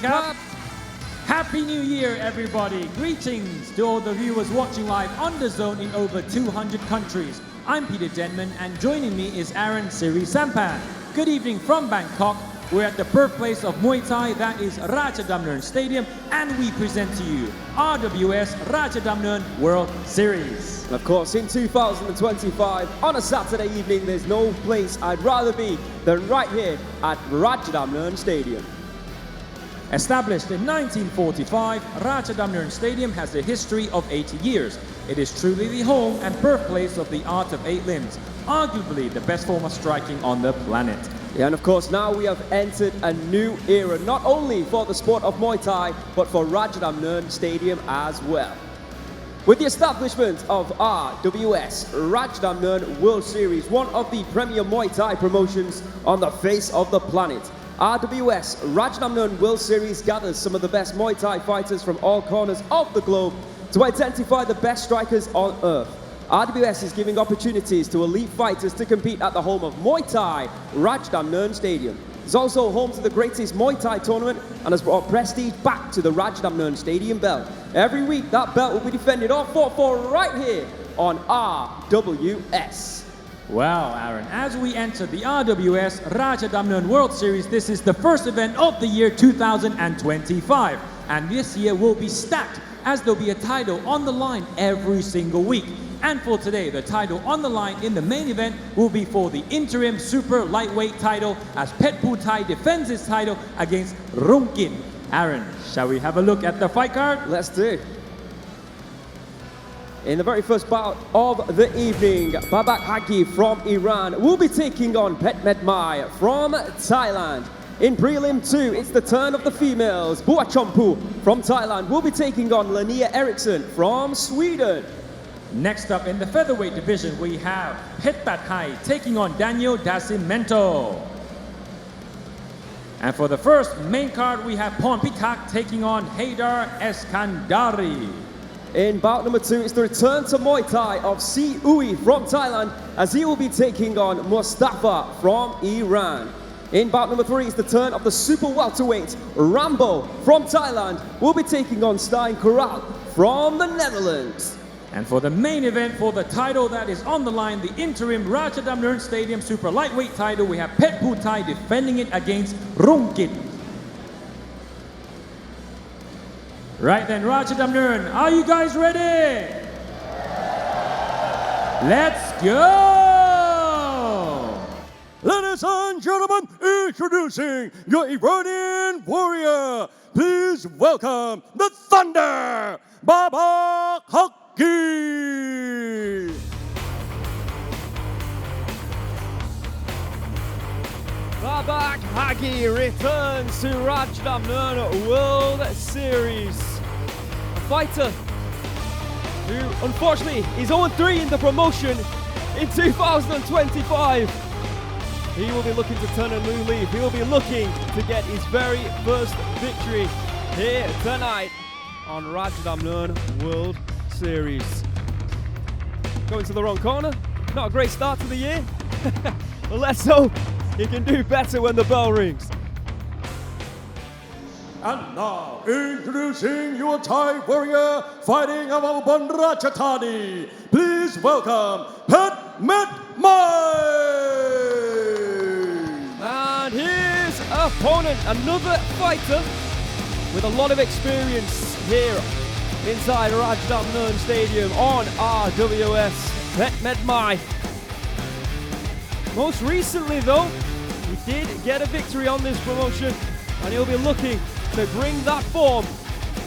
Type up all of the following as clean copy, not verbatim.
Cup. Happy New Year, everybody. Greetings to all the viewers watching live on DAZN in over 200 countries. I'm Petchmedmai, and joining me is Aaron Siri Sampan. Good evening from Bangkok. We're at the birthplace of Muay Thai, that is Rajadamnern Stadium, and we present to you RWS Rajadamnern World Series. And of course, in 2025, on a Saturday evening, there's no place I'd rather be than right here at Rajadamnern Stadium. Established in 1945, Rajadamnern Stadium has a history of 80 years. It is truly the home and birthplace of the art of 8 limbs, arguably the best form of striking on the planet. Yeah, and of course now we have entered a new era, not only for the sport of Muay Thai, but for Rajadamnern Stadium as well. With the establishment of RWS, Rajadamnern World Series, one of the premier Muay Thai promotions on the face of the planet, RWS Rajadamnern World Series gathers some of the best Muay Thai fighters from all corners of the globe to identify the best strikers on earth. RWS is giving opportunities to elite fighters to compete at the home of Muay Thai, Rajadamnern Stadium. It's also home to the greatest Muay Thai tournament and has brought prestige back to the Rajadamnern Stadium belt. Every week that belt will be defended or fought for right here on RWS. Well, Aaron, as we enter the RWS Rajadamnern World Series, this is the first event of the year 2025. And this year will be stacked, as there'll be a title on the line every single week. And for today, the title on the line in the main event will be for the interim super lightweight title, as Petchputhai defends his title against Rungkit. Aaron, shall we have a look at the fight card? Let's do. In the very first bout of the evening, Babak Haghi from Iran will be taking on Petchmedmai from Thailand. In prelim 2, it's the turn of the females. Buachompoo from Thailand will be taking on Linnea Eriksson from Sweden. Next up in the featherweight division, we have Petchtadhai taking on Nascimento. And for the first main card, we have Pornpitak taking on Heydar Eskandari. In bout number 2, it's the return to Muay Thai of Siouey from Thailand, as he will be taking on Mostafa from Iran. In bout number 3, it's the turn of the super welterweight IRambo from Thailand, will be taking on Stijn Korll from the Netherlands. And for the main event, for the title that is on the line, the interim Rajadamnern Stadium super lightweight title, we have Petchputhai defending it against Rungkit. Right then, Rajadamnern, are you guys ready? Let's go! Ladies and gentlemen, introducing your Iranian warrior. Please welcome the Thunder, Babak Haghi. Babak Haghi returns to Rajadamnern World Series. A fighter who, unfortunately, is 0-3 in the promotion in 2025. He will be looking to turn a new leaf. He will be looking to get his very first victory here tonight on Rajadamnern World Series. Going to the wrong corner. Not a great start to the year. But let's hope he can do better when the bell rings. And now, introducing your Thai warrior fighting out of Rajadamnern. Please welcome Petchmedmai. And his opponent, another fighter with a lot of experience here inside Rajadamnern Stadium on RWS, Petchmedmai. Most recently though, he did get a victory on this promotion, and he'll be looking to bring that form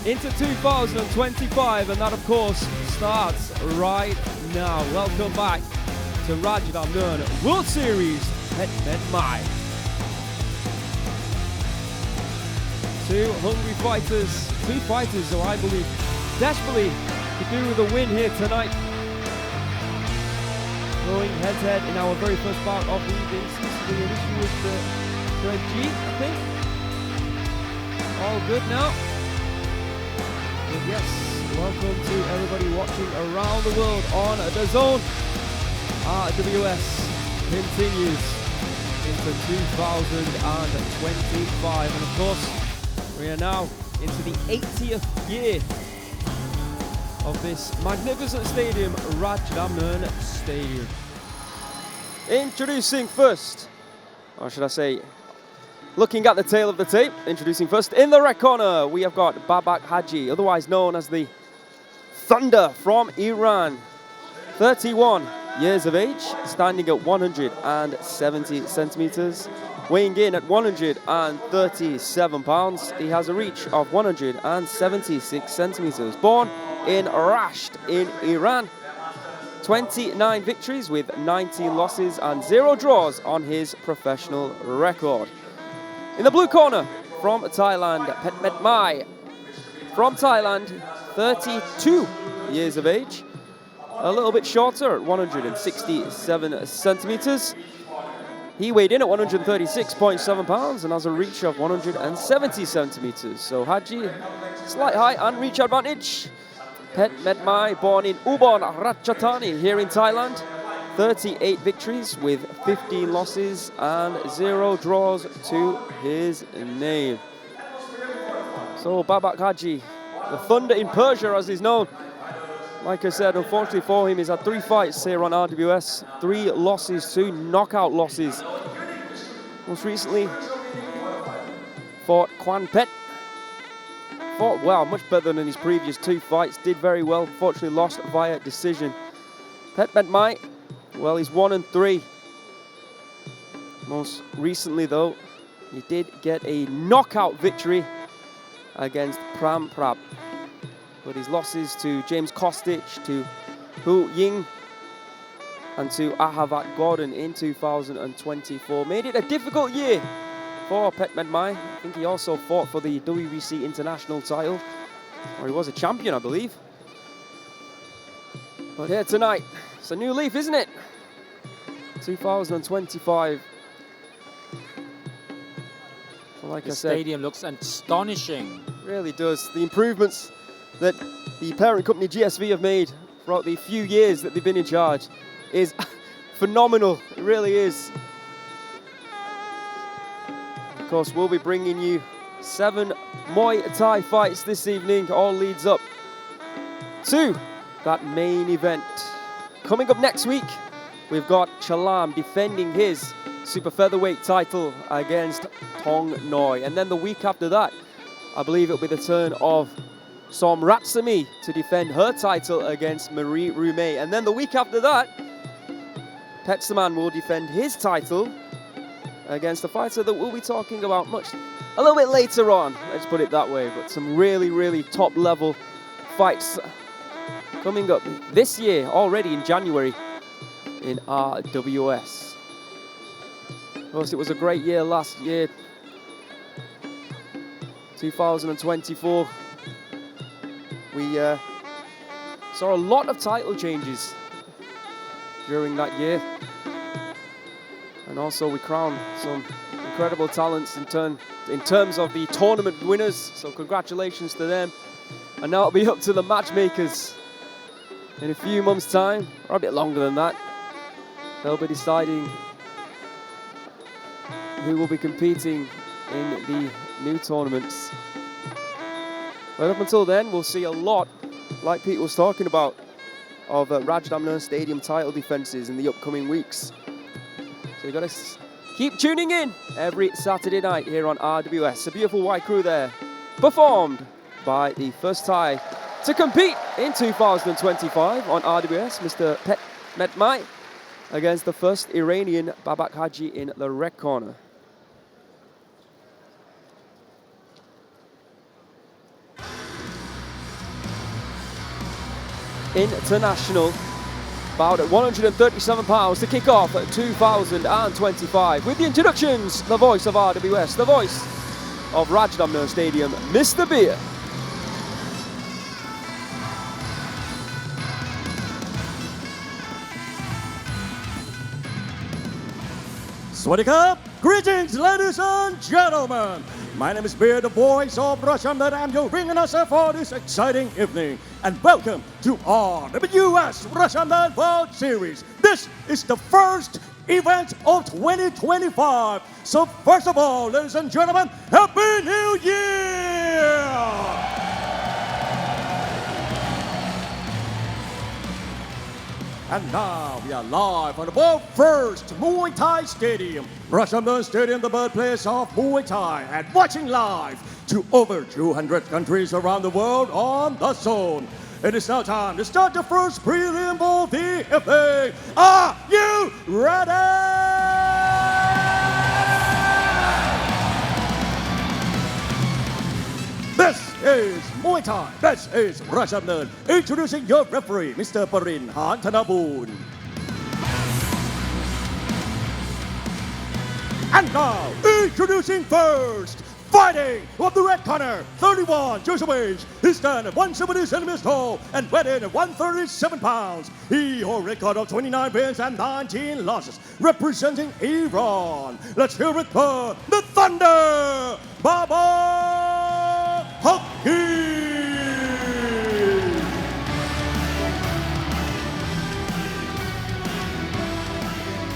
into 2025, and that of course starts right now. Welcome back to Rajadamnern World Series, Petchmedmai. Two hungry fighters, two fighters who I believe desperately could do with a win here tonight. Going head to head in our very first bout of the evening. Seems to be an issue with the G, I think. All good now. But yes, welcome to everybody watching around the world on DAZN. RWS continues into 2025, and of course, We are now into the 80th year of this magnificent stadium, Rajadamnern Stadium. Introducing first, or should I say, looking at the tail of the tape, introducing first, in the red corner, we have got Babak Haghi, otherwise known as the Thunder from Iran. 31 years of age, standing at 170 centimeters, weighing in at 137 pounds. He has a reach of 176 centimeters. Born in Rasht in Iran. 29 victories with 19 losses and 0 draws on his professional record. In the blue corner, from Thailand, Petchmedmai. From Thailand, 32 years of age. A little bit shorter at 167 centimeters. He weighed in at 136.7 pounds and has a reach of 170 centimeters. So Haghi, slight height and reach advantage. Petchmedmai, born in Ubon, Ratchathani, here in Thailand. 38 victories with 15 losses and 0 draws to his name. So Babak Haghi, the Thunder in Persia as he's known. Like I said, unfortunately for him, he's had 3 fights here on RWS, 3 losses, 2 knockout losses. Most recently, fought Quan Pet. Fought well, much better than his previous 2 fights. Did very well, unfortunately lost via decision. Petchmedmai, well, he's 1-3. Most recently, though, he did get a knockout victory against Pram Prab. But his losses to James Kostic, to Hu Ying, and to Ahavat Gordon in 2024 made it a difficult year for Petchmedmai. I think he also fought for the WBC international title, or he was a champion, I believe. But here tonight, it's a new leaf, isn't it? 2025. So like I said, the stadium looks astonishing. Really does. The improvements that the parent company GSV have made throughout the few years that they've been in charge is phenomenal. It really is. Of course, we'll be bringing you 7 Muay Thai fights this evening. All leads up to that main event. Coming up next week, we've got Chalam defending his super featherweight title against Thong Noi. And then the week after that, I believe it'll be the turn of Som Ratsami to defend her title against Marie Rumey. And then the week after that, Petsaman will defend his title against a fighter that we'll be talking about a little bit later on, let's put it that way. But some really, really top level fights coming up this year, already in January, in RWS. Of course, it was a great year last year, 2024. We saw a lot of title changes during that year. And also we crowned some incredible talents in terms of the tournament winners. So congratulations to them. And now it'll be up to the matchmakers in a few months' time, or a bit longer than that. They'll be deciding who will be competing in the new tournaments. But up until then, we'll see a lot, like Pete was talking about, of Rajadamnern Stadium title defenses in the upcoming weeks. So you've got to keep tuning in every Saturday night here on RWS. A beautiful white crew there, performed by the first Thai to compete in 2025 on RWS, Mr. Petchmedmai, against the first Iranian, Babak Haghi, in the red corner. International, bout at 137 pounds to kick off at 2025. With the introductions, the voice of RWS, the voice of Rajadamnern Stadium, Mr. Beer. Swadee Cup! Greetings, ladies and gentlemen! My name is Beer, the voice of Rajadamnern. I'm your ring announcer for this exciting evening. And welcome to RWS Rajadamnern World Series. This is the first event of 2025. So first of all, ladies and gentlemen, Happy New Year! here! And now we are live from the world's first Muay Thai stadium, Rajadamnern Stadium, the birthplace of Muay Thai, and watching live to over 200 countries around the world on DAZN. It is now time to start the first prelim of the evening. Are you ready? This is Muay Thai. This is Rajadamnern. Introducing your referee, Mr. Rattanabundit. And now, introducing first, fighting of the red corner, 31 years of age. He stands at 170 centimeters tall and weighing at 137 pounds. He holds a record of 29 wins and 19 losses, representing Iran. Let's hear it for the Thunder, Babak Haghi.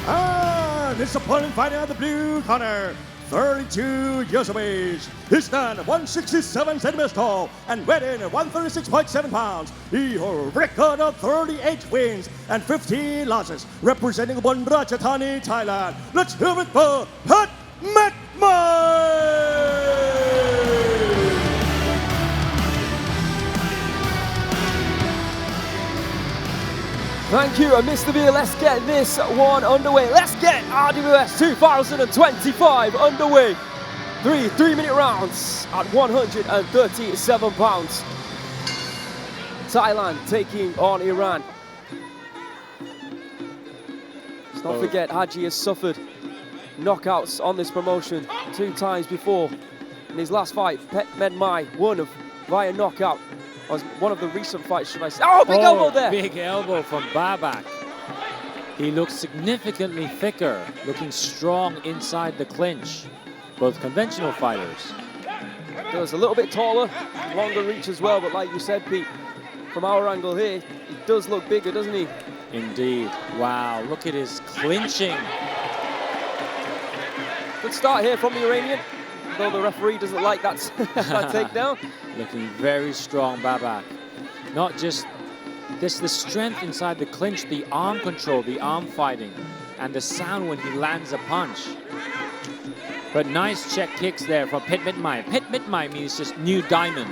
And his opponent fighting at the blue corner, 32 years of age. He stands at 167 centimeters tall and weighing at 136.7 pounds. He holds a record of 38 wins and 15 losses, representing Rajadamnern, Thailand. Let's hear it for Petchmedmai. Thank you, Mr. B. Let's get this one underway. Let's get RWS 2025 underway. Three-minute rounds at 137 pounds. Thailand taking on Iran. Let's not forget, Haghi has suffered knockouts on this promotion 2 times before. In his last fight, Petchmedmai won via knockout. Was one of the recent fights, should I say. Oh, big elbow there! Big elbow from Babak. He looks significantly thicker, looking strong inside the clinch. Both conventional fighters. Does a little bit taller, longer reach as well, but like you said, Pete, from our angle here, he does look bigger, doesn't he? Indeed. Wow, look at his clinching. Good start here from the Iranian, though the referee doesn't like that, that takedown. Looking very strong, Babak. Not just this, the strength inside the clinch, the arm control, the arm fighting, and the sound when he lands a punch. But nice check kicks there from Petchmedmai. Petchmedmai means just new diamond.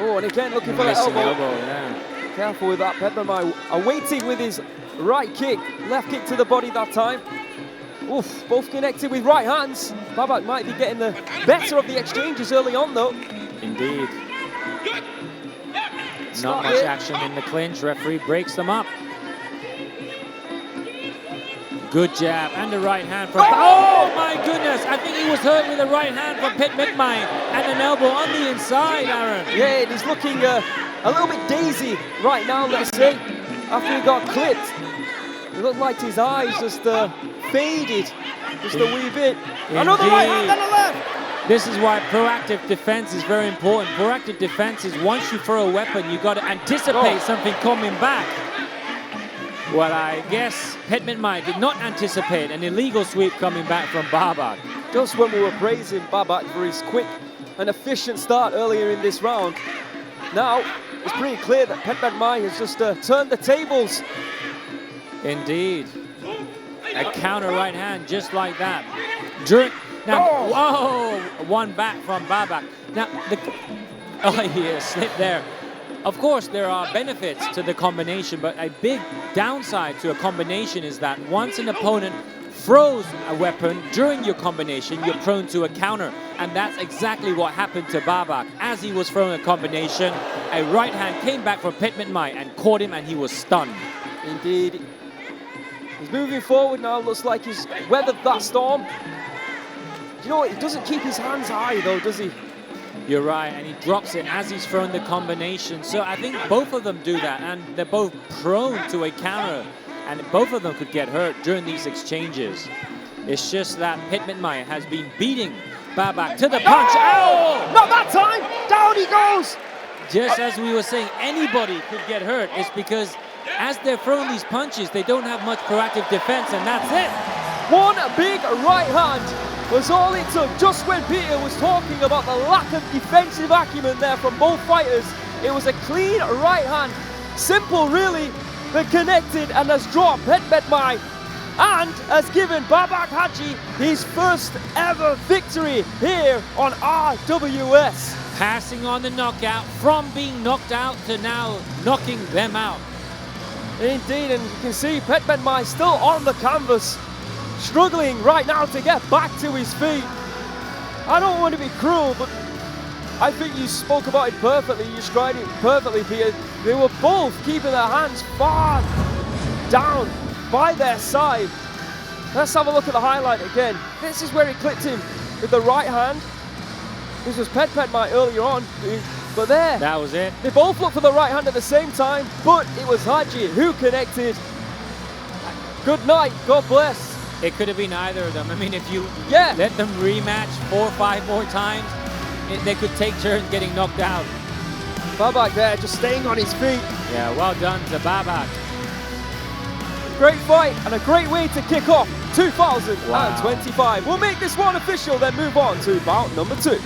Oh, and again looking for that elbow. Yeah. Careful with that. Petchmedmai awaiting with his right kick, left kick to the body that time. Oof, both connected with right hands. Babak might be getting the better of the exchanges early on, though. Indeed. Not much action in the clinch. Referee breaks them up. Good jab and the right hand from... Oh my goodness! I think he was hurt with the right hand from Petchmedmai and an elbow on the inside, Aaron. Yeah, and he's looking a little bit daisy right now, let's say, after he got clipped. It looked like his eyes just faded just a wee bit. Another right hand and a left. This is why proactive defense is very important. Proactive defense is once you throw a weapon, you got to anticipate something coming back. Well, I guess Petchmedmai did not anticipate an illegal sweep coming back from Babak. Just when we were praising Babak for his quick and efficient start earlier in this round, now it's pretty clear that Petchmedmai has just turned the tables. Indeed. A counter right hand just like that. Whoa! One back from Babak. Now, he slipped there. Of course, there are benefits to the combination, but a big downside to a combination is that once an opponent throws a weapon during your combination, you're prone to a counter. And that's exactly what happened to Babak. As he was throwing a combination, a right hand came back from Petchmedmai and caught him, and he was stunned. Indeed. He's moving forward now, looks like he's weathered that storm. You know what, he doesn't keep his hands high though, does he? You're right, and he drops it as he's throwing the combination. So I think both of them do that, and they're both prone to a counter, and both of them could get hurt during these exchanges. It's just that Petchmedmai has been beating Babak to the punch. Oh! Not that time! Down he goes! Just as we were saying, anybody could get hurt. It's because as they're throwing these punches, they don't have much proactive defense, and that's it. One big right hand was all it took. Just when Peter was talking about the lack of defensive acumen there from both fighters, it was a clean right hand. Simple, really, but connected and has dropped Petchmedmai and has given Babak Haghi his first ever victory here on RWS. Passing on the knockout from being knocked out to now knocking them out. Indeed, and you can see Petchmedmai still on the canvas, struggling right now to get back to his feet. I don't want to be cruel, but I think you spoke about it perfectly. You described it perfectly, Peter. They were both keeping their hands far down by their side. Let's have a look at the highlight again. This is where he clipped him with the right hand. This was Petchmedmai earlier on, but there. That was it. They both looked for the right hand at the same time, but it was Haghi who connected. Good night, God bless. It could have been either of them. I mean, if you Yeah. let them rematch 4 or 5 more times, they could take turns getting knocked out. Babak there, just staying on his feet. Yeah, well done to Babak. Great fight and a great way to kick off 2025. We'll make this one official, then move on to bout number 2.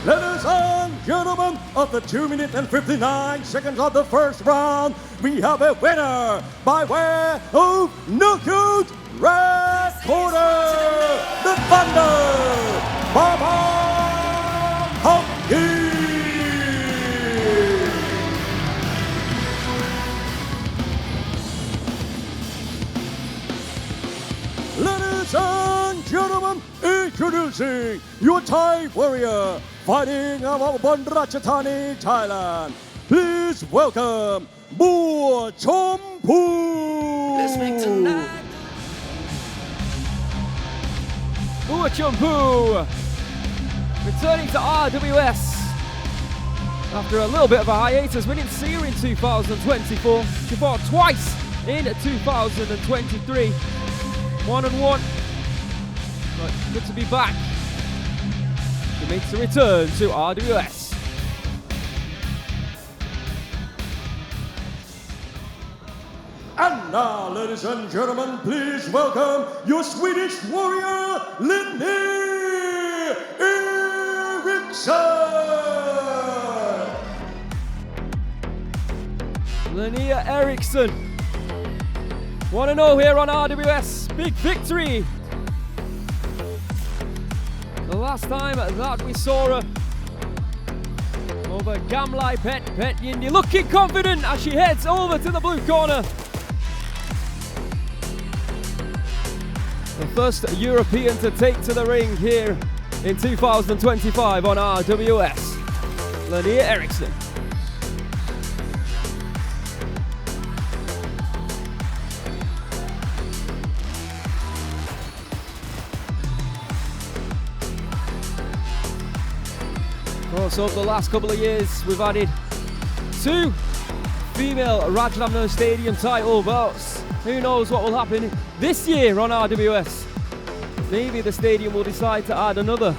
Ladies and gentlemen, after 2 minutes and 59 seconds of the first round, we have a winner by way of knockout red corner, the Thunder, Babak Haghi. Ladies and gentlemen, introducing your Thai warrior, fighting out of Rattanabundit, Thailand. Please welcome Buachompoo. Buachompoo returning to RWS after a little bit of a hiatus. We didn't see her in 2024. She fought twice in 2023. 1-1. But good to be back. She makes a return to RWS. And now, ladies and gentlemen, please welcome your Swedish warrior, Linnea Eriksson. Linnea Eriksson. 1-0 here on RWS. Big victory. The last time that we saw her over Gamlai Petchputhai, looking confident as she heads over to the blue corner. The first European to take to the ring here in 2025 on RWS. Linnea Eriksson. So over the last couple of years, we've added 2 female Rajadamnern Stadium title bouts. Who knows what will happen this year on RWS? Maybe the stadium will decide to add another.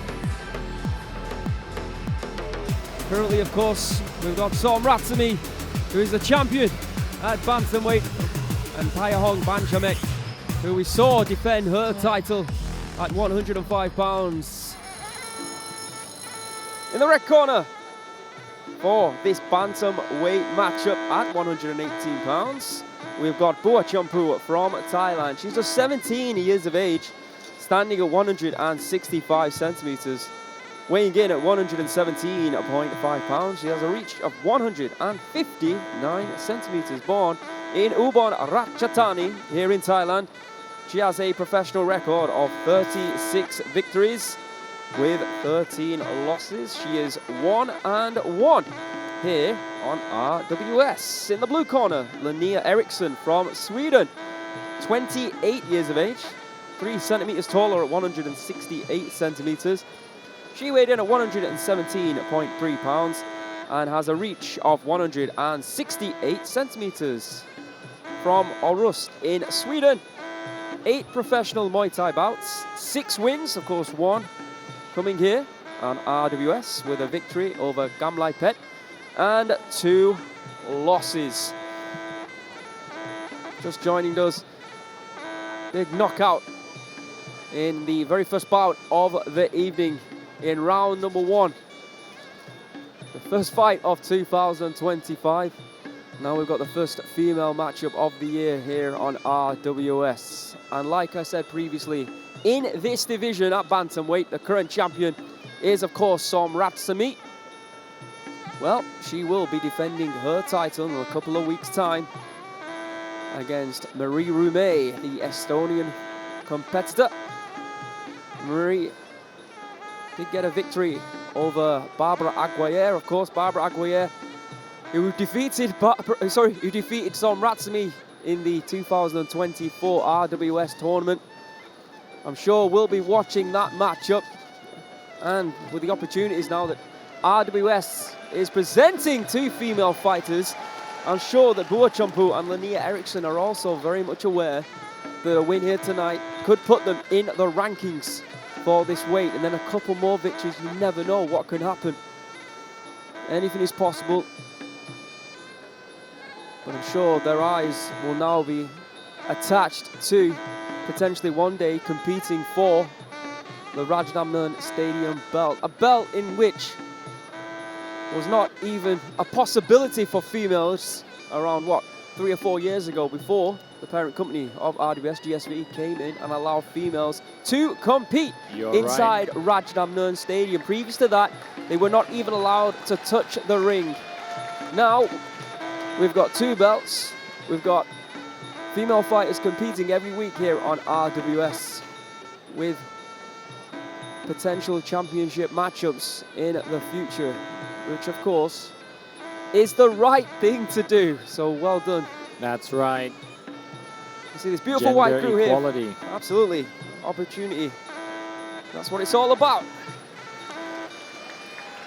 Currently, of course, we've got Som Ratsumi, who is the champion at bantamweight, and Payahong Banchamek, who we saw defend her title at 105 pounds. In the red corner for this bantamweight matchup at 118 pounds, we've got Buachompoo from Thailand. She's just 17 years of age, standing at 165 centimeters, weighing in at 117.5 pounds. She has a reach of 159 centimeters. Born in Ubon Ratchathani here in Thailand, she has a professional record of 36 victories with 13 losses. She is 1-1 here on RWS. In the blue corner, Linnea Eriksson from Sweden, 28 years of age, 3 centimeters taller at 168 centimeters. She weighed in at 117.3 pounds and has a reach of 168 centimeters. From Orust in Sweden, 8 professional Muay Thai bouts, 6 wins, of course 1 coming here on RWS with a victory over Gamlai Pet and 2 losses. Just joining us, Big knockout in the very first bout of the evening in round number 1. The first fight of 2025. Now we've got the first female matchup of the year here on RWS. And like I said previously, in this division at bantamweight, the current champion is of course Rattanabundit. Well, she will be defending her title in a couple of weeks' time against Marie Rumey, the Estonian competitor. Marie did get a victory over Barbara Aguirre, of course. Barbara Aguirre, who defeated Rattanabundit in the 2024 RWS tournament. I'm sure we'll be watching that matchup, and with the opportunities now that RWS is presenting 2 female fighters, I'm sure that Buachompoo and Linnea Eriksson are also very much aware that a win here tonight could put them in the rankings for this weight, and then a couple more victories, you never know what can happen. Anything is possible, but I'm sure their eyes will now be attached to potentially one day competing for the Rajadamnern Stadium belt, a belt in which was not even a possibility for females around, 3 or 4 years ago, before the parent company of RWS, GSV, came in and allowed females to compete inside Rajadamnern Stadium. Previous to that, they were not even allowed to touch the ring. Now, we've got 2 belts. We've got female fighters competing every week here on RWS with potential championship matchups in the future, which of course is the right thing to do. So well done. That's right. You see this beautiful white crew equality here. Absolutely. Opportunity. That's what it's all about.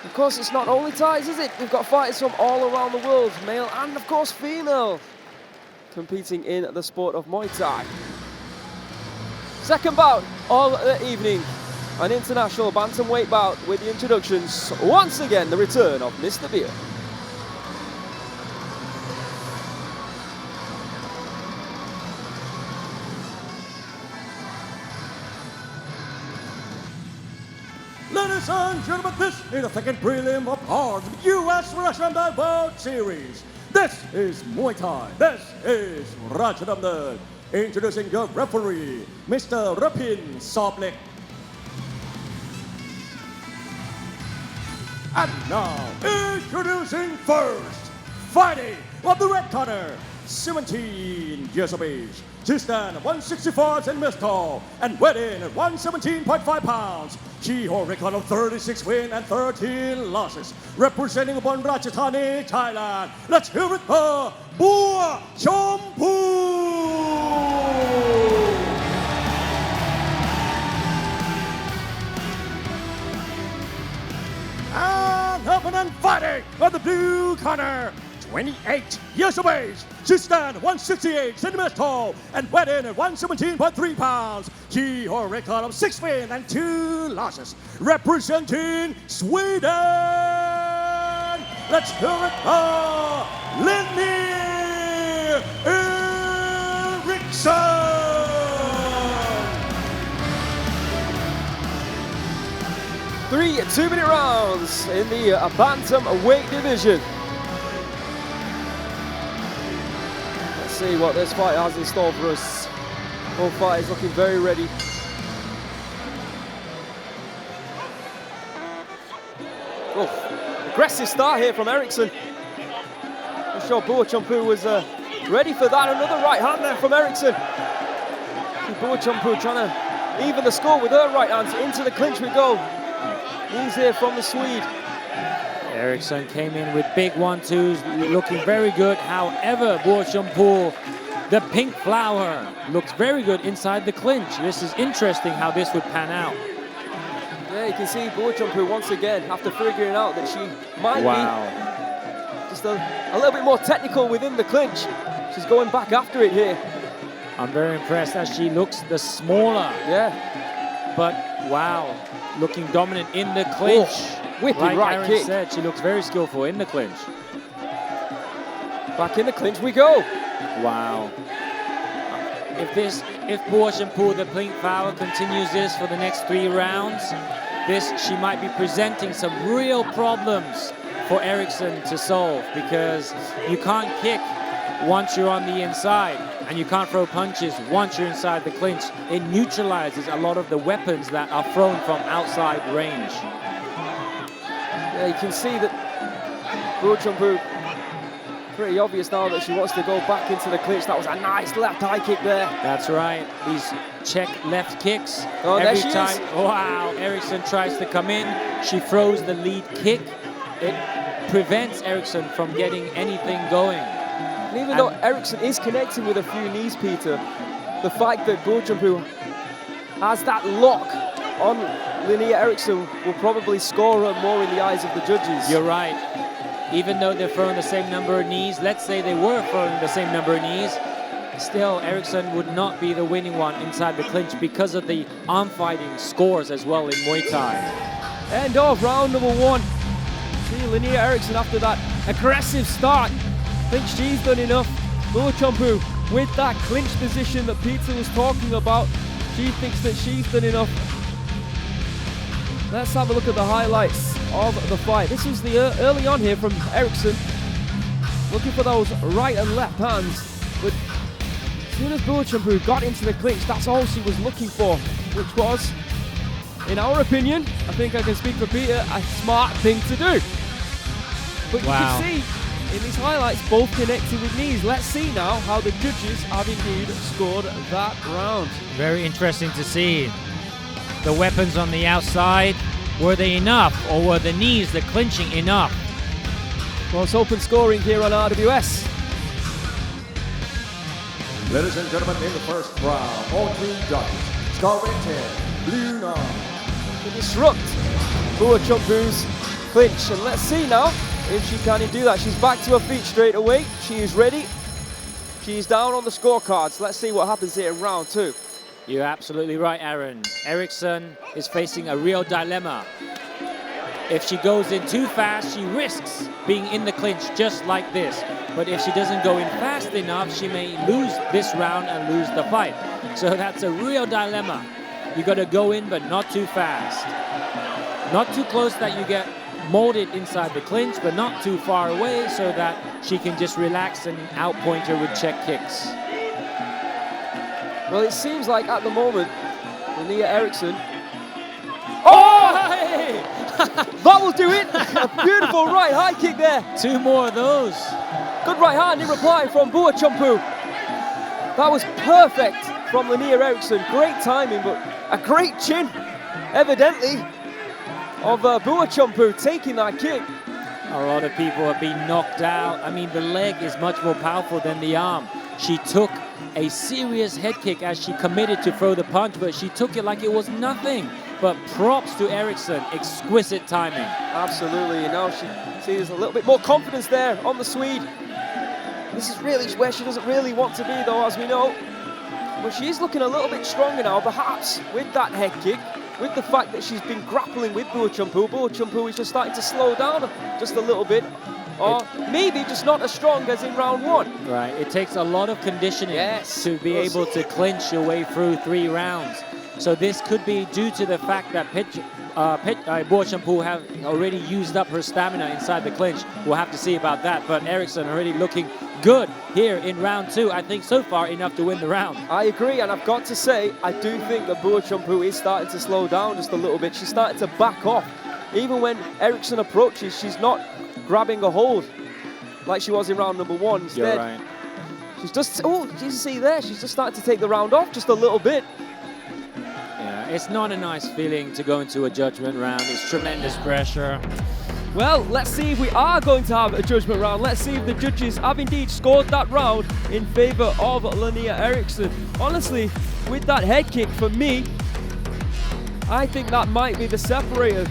Of course, it's not only Thais, is it? We've got fighters from all around the world, male and of course female, competing in the sport of Muay Thai. Second bout of the evening. An international bantamweight bout with the introductions. Once again, the return of Mr. Beer. Ladies and gentlemen, this is the second prelim of RWS Russian Bout Series. This is Muay Thai. This is Rajadamnern. Introducing your referee, Mr. Rapin Soblek. And now, introducing first, fighting of the red corner, 17 years of age. She stands at 165 centimeters tall and weighed in at 117.5 pounds. She holds a record of 36 wins and 13 losses. Representing upon Rajasthan, Thailand. Let's hear it for Buachompoo! And opponent fighting on the blue corner, 28 years of age. She stands 168 centimeters tall and weighed in at 117.3 pounds. She holds a record of 6 wins and 2 losses. Representing Sweden, let's hear it for Linnea Eriksson. 3 2-minute rounds in the bantamweight division. Let's see what this fight has in store for us. Both fighters looking very ready. Oh, aggressive start here from Eriksson. I'm sure Buachompoo was ready for that. Another right hand there from Eriksson. Buachompoo trying to even the score with her right hands. Into the clinch we go. Knees here from the Swede. Eriksson came in with big 1-2s, looking very good. However, Buachompoo, the pink flower, looks very good inside the clinch. This is interesting how this would pan out. Yeah, you can see Buachompoo once again, after figuring out that she might be just a little bit more technical within the clinch. She's going back after it here. I'm very impressed as she looks the smaller. Yeah. But wow, looking dominant in the clinch. Whipping like right Aaron kick. said, she looks very skillful in the clinch. Back in the clinch we go. Wow. if Buachompoo, the pink flower, continues this for the next 3 rounds, she might be presenting some real problems for Eriksson to solve, because you can't kick once you're on the inside, and you can't throw punches once you're inside the clinch. It neutralizes a lot of the weapons that are thrown from outside range. Yeah, you can see that Buachompoo, pretty obvious now that she wants to go back into the clinch. That was a nice left high kick there. That's right. These check left kicks. Oh, every there she time. is. Wow, Eriksson tries to come in. She throws the lead kick. It prevents Eriksson from getting anything going. And even though Eriksson is connecting with a few knees, Peter, the fact that Buachompoo has that lock on Linnea Eriksson will probably score her more in the eyes of the judges. You're right. Even though they're throwing the same number of knees, let's say they were throwing the same number of knees, still Eriksson would not be the winning one inside the clinch because of the arm fighting scores as well in Muay Thai. End of round number 1. See Linnea Eriksson after that aggressive start. I think she's done enough. Buachompoo with that clinch position that Peter was talking about. She thinks that she's done enough. Let's have a look at the highlights of the fight. This was the early on here from Eriksson, looking for those right and left hands. But as soon as Buachompoo got into the clinch, that's all she was looking for, which was, in our opinion, I think I can speak for Peter, a smart thing to do. But you can see in these highlights both connected with knees. Let's see now how the judges have indeed scored that round. Very interesting to see. The weapons on the outside, were they enough, or were the knees, the clinching, enough? Well, it's open scoring here on RWS. Ladies and gentlemen, in the first round, all 3 judges, scoring 10, blue 9. To disrupt Buachompoo's clinch. And let's see now if she can do that. She's back to her feet straight away. She is ready. She's down on the scorecards. Let's see what happens here in round 2. You're absolutely right, Aaron. Eriksson is facing a real dilemma. If she goes in too fast, she risks being in the clinch just like this. But if she doesn't go in fast enough, she may lose this round and lose the fight. So that's a real dilemma. You got to go in, but not too fast. Not too close that you get molded inside the clinch, but not too far away so that she can just relax and outpoint her with check kicks. Well, it seems like at the moment, Linnea Eriksson. Oh! Hey! That will do it! A beautiful right high kick there. 2 more of those. Good right hand in reply from Buachompoo. That was perfect from Linnea Eriksson. Great timing, but a great chin, evidently, of Buachompoo taking that kick. A lot of people have been knocked out. I mean, the leg is much more powerful than the arm. She took a serious head kick as she committed to throw the punch, but she took it like it was nothing. But props to Eriksson, exquisite timing. Absolutely, and now she sees a little bit more confidence there on the Swede. This is really where she doesn't really want to be, though, as we know. But she is looking a little bit stronger now, perhaps with that head kick, with the fact that she's been grappling with Buachompoo. Buachompoo is just starting to slow down just a little bit. Or maybe just not as strong as in round 1. Right, it takes a lot of conditioning to be able to clinch your way through 3 rounds. So this could be due to the fact that Buachompoo have already used up her stamina inside the clinch. We'll have to see about that, but Eriksson already looking good here in round 2. I think so far enough to win the round. I agree, and I've got to say, I do think that Buachompoo is starting to slow down just a little bit. She's starting to back off. Even when Eriksson approaches, she's not grabbing a hold like she was in round number 1. Instead, you're right. She's just, oh, you see there, she's just starting to take the round off just a little bit. Yeah, it's not a nice feeling to go into a judgment round. It's tremendous pressure. Well, let's see if we are going to have a judgment round. Let's see if the judges have indeed scored that round in favor of Linnea Eriksson. Honestly, with that head kick, for me, I think that might be the separator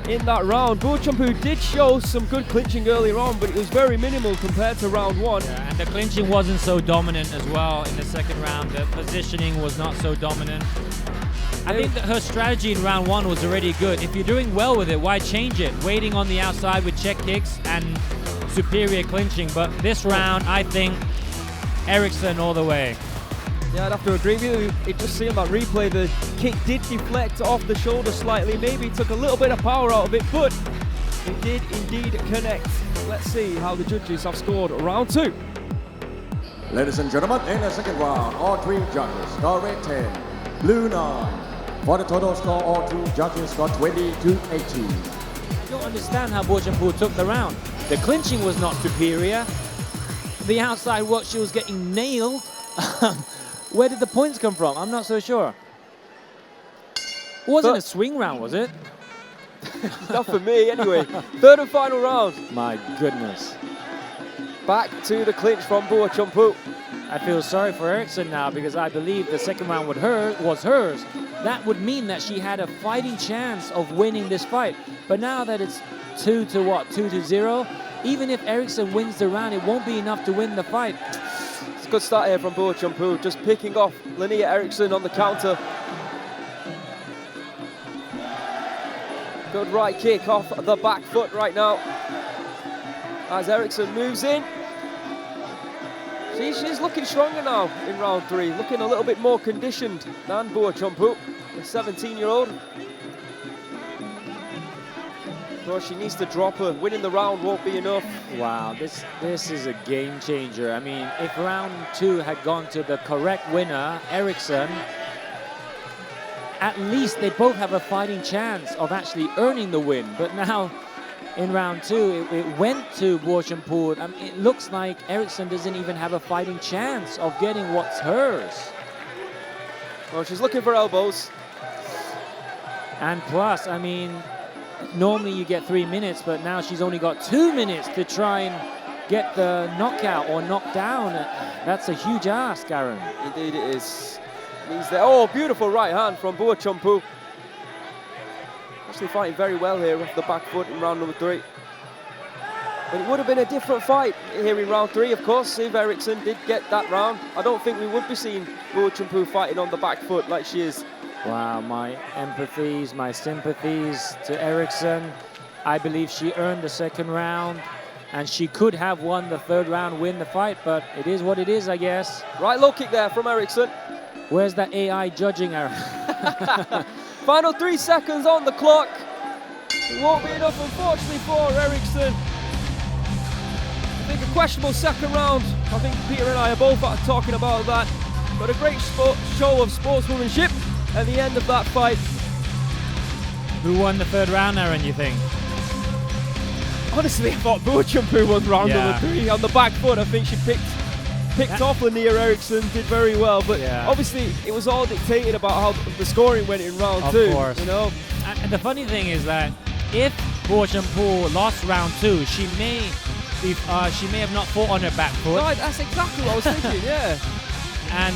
in that round. Buachompoo did show some good clinching earlier on, but it was very minimal compared to round 1. Yeah, and the clinching wasn't so dominant as well in the second round. The positioning was not so dominant. I think that her strategy in round 1 was already good. If you're doing well with it, why change it? Waiting on the outside with check kicks and superior clinching. But this round, I think Eriksson all the way. Yeah, I'd have to agree with you. It just seemed like replay, the kick did deflect off the shoulder slightly. Maybe took a little bit of power out of it, but it did indeed connect. Let's see how the judges have scored round 2. Ladies and gentlemen, in the second round, all 3 judges score red 10, blue 9. For the total score, all 3 judges score 20 to 18. I don't understand how Buachompoo took the round. The clinching was not superior. The outside work, she was getting nailed. Where did the points come from? I'm not so sure. It wasn't a swing round, was it? Not for me, anyway. Third and final round. My goodness. Back to the clinch from Buachompoo. I feel sorry for Eriksson now because I believe the second round was hers. That would mean that she had a fighting chance of winning this fight. But now that it's 2 to 0, even if Eriksson wins the round, it won't be enough to win the fight. It's a good start here from Buachompoo, just picking off Linnea Eriksson on the counter. Good right kick off the back foot right now. As Eriksson moves in. See, she's looking stronger now in round 3, looking a little bit more conditioned than Buachompoo, the 17-year-old. Well, she needs to drop her. Winning the round won't be enough. Wow, this is a game changer. I mean, if round 2 had gone to the correct winner, Eriksson, at least they both have a fighting chance of actually earning the win. But now, in round 2, it went to Buachompoo. I mean, it looks like Eriksson doesn't even have a fighting chance of getting what's hers. Well, she's looking for elbows. And plus, I mean, normally you get 3 minutes, but now she's only got 2 minutes to try and get the knockout or knockdown. That's a huge ask, Aaron. Indeed it is. Oh, beautiful right hand from Buachompoo. Actually fighting very well here off the back foot in round number 3. But it would have been a different fight here in round 3, of course, if Eriksson did get that round. I don't think we would be seeing Buachompoo fighting on the back foot like she is. Wow, my empathies, my sympathies to Eriksson. I believe she earned the second round, and she could have won the third round, win the fight, but it is what it is, I guess. Right low kick there from Eriksson. Where's that AI judging, Aaron? Final 3 seconds on the clock. It won't be enough, unfortunately, for Eriksson. I think a questionable second round. I think Peter and I are both talking about that. But a great show of sportsmanship at the end of that fight. Who won the third round, Aaron, you think? Honestly, I thought Buachompoo won round number 3. On the back foot, I think she picked off Linnea Eriksson, did very well, but obviously it was all dictated about how the scoring went in round 2. Of course. You know? And the funny thing is that if Buachompoo lost round 2, she may have not fought on her back foot. No, that's exactly what I was thinking, yeah. And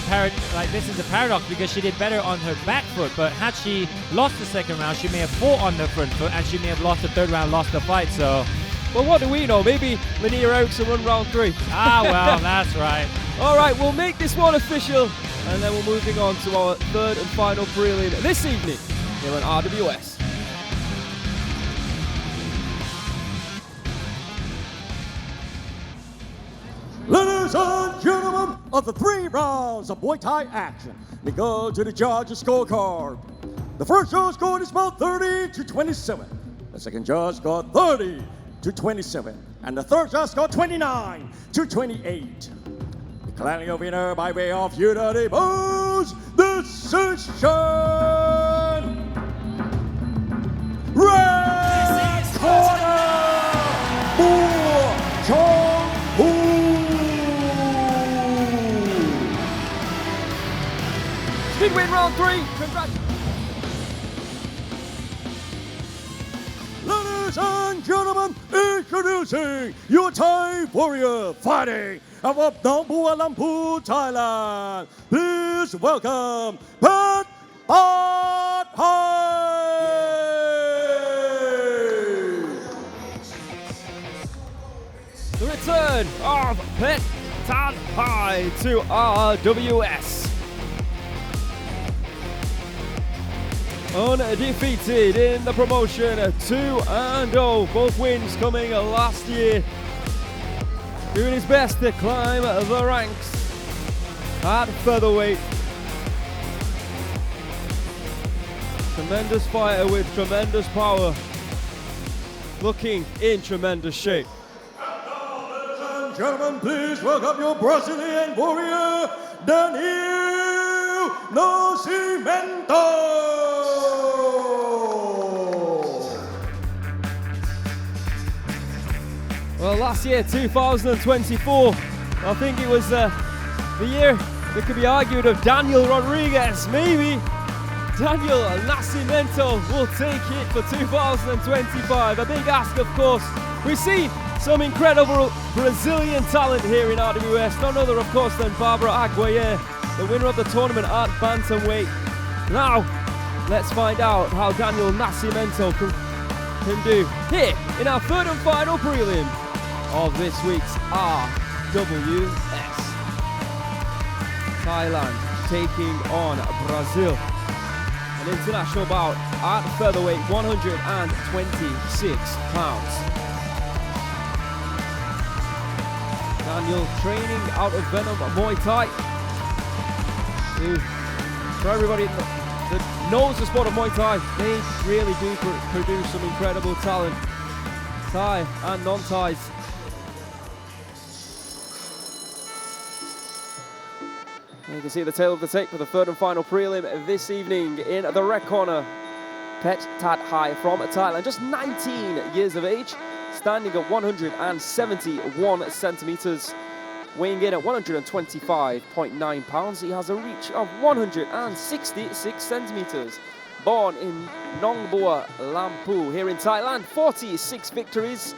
this is a paradox because she did better on her back foot, but had she lost the second round, she may have fought on the front foot, and she may have lost the third round, lost the fight. So, well, what do we know? Maybe Linnea Eriksson won round 3. Ah, well, that's right. All right, we'll make this one official, and then we're moving on to our third and final prelim this evening here on RWS. Ladies and gentlemen, of the 3 rounds of Muay Thai action, we go to the judges' scorecard. The first judge scored is about 30 to 27. The second judge scored 30 to 27. And the third judge scored 29 to 28. Declaring a winner by way of unanimous decision. Red corner, Buachompoo. Big win round 3. Congrats. Ladies and gentlemen, introducing your Thai warrior fighting out of Kuala Thailand. Please welcome Petchputhai. The return of Petchtadhai to RWS. Undefeated in the promotion, 2-0, both wins coming last year. Doing his best to climb the ranks. at featherweight. Tremendous fighter with tremendous power. Looking in tremendous shape. Ladies and gentlemen, please welcome your Brazilian warrior, Daniel Nascimento. Well, last year, 2024, I think it was the year that could be argued of Daniel Rodriguez. Maybe Daniel Nascimento will take it for 2025. A big ask, of course. We see some incredible Brazilian talent here in RWS. None other, of course, than Barbara Aguirre, the winner of the tournament at bantamweight. Now, let's find out how Daniel Nascimento can do here in our third and final prelim of this week's RWS. Thailand taking on Brazil. An international bout at featherweight, 126 pounds. Daniel training out of Venum Muay Thai. For everybody that knows the sport of Muay Thai, they really do produce some incredible talent, Thai and non-Thais. You can see the tail of the tape for the third and final prelim this evening. In the red corner, Petchtadhai from Thailand, just 19 years of age, standing at 171 centimeters, weighing in at 125.9 pounds. He has a reach of 166 centimeters. Born in Nong Bua, Lampu, here in Thailand, 46 victories,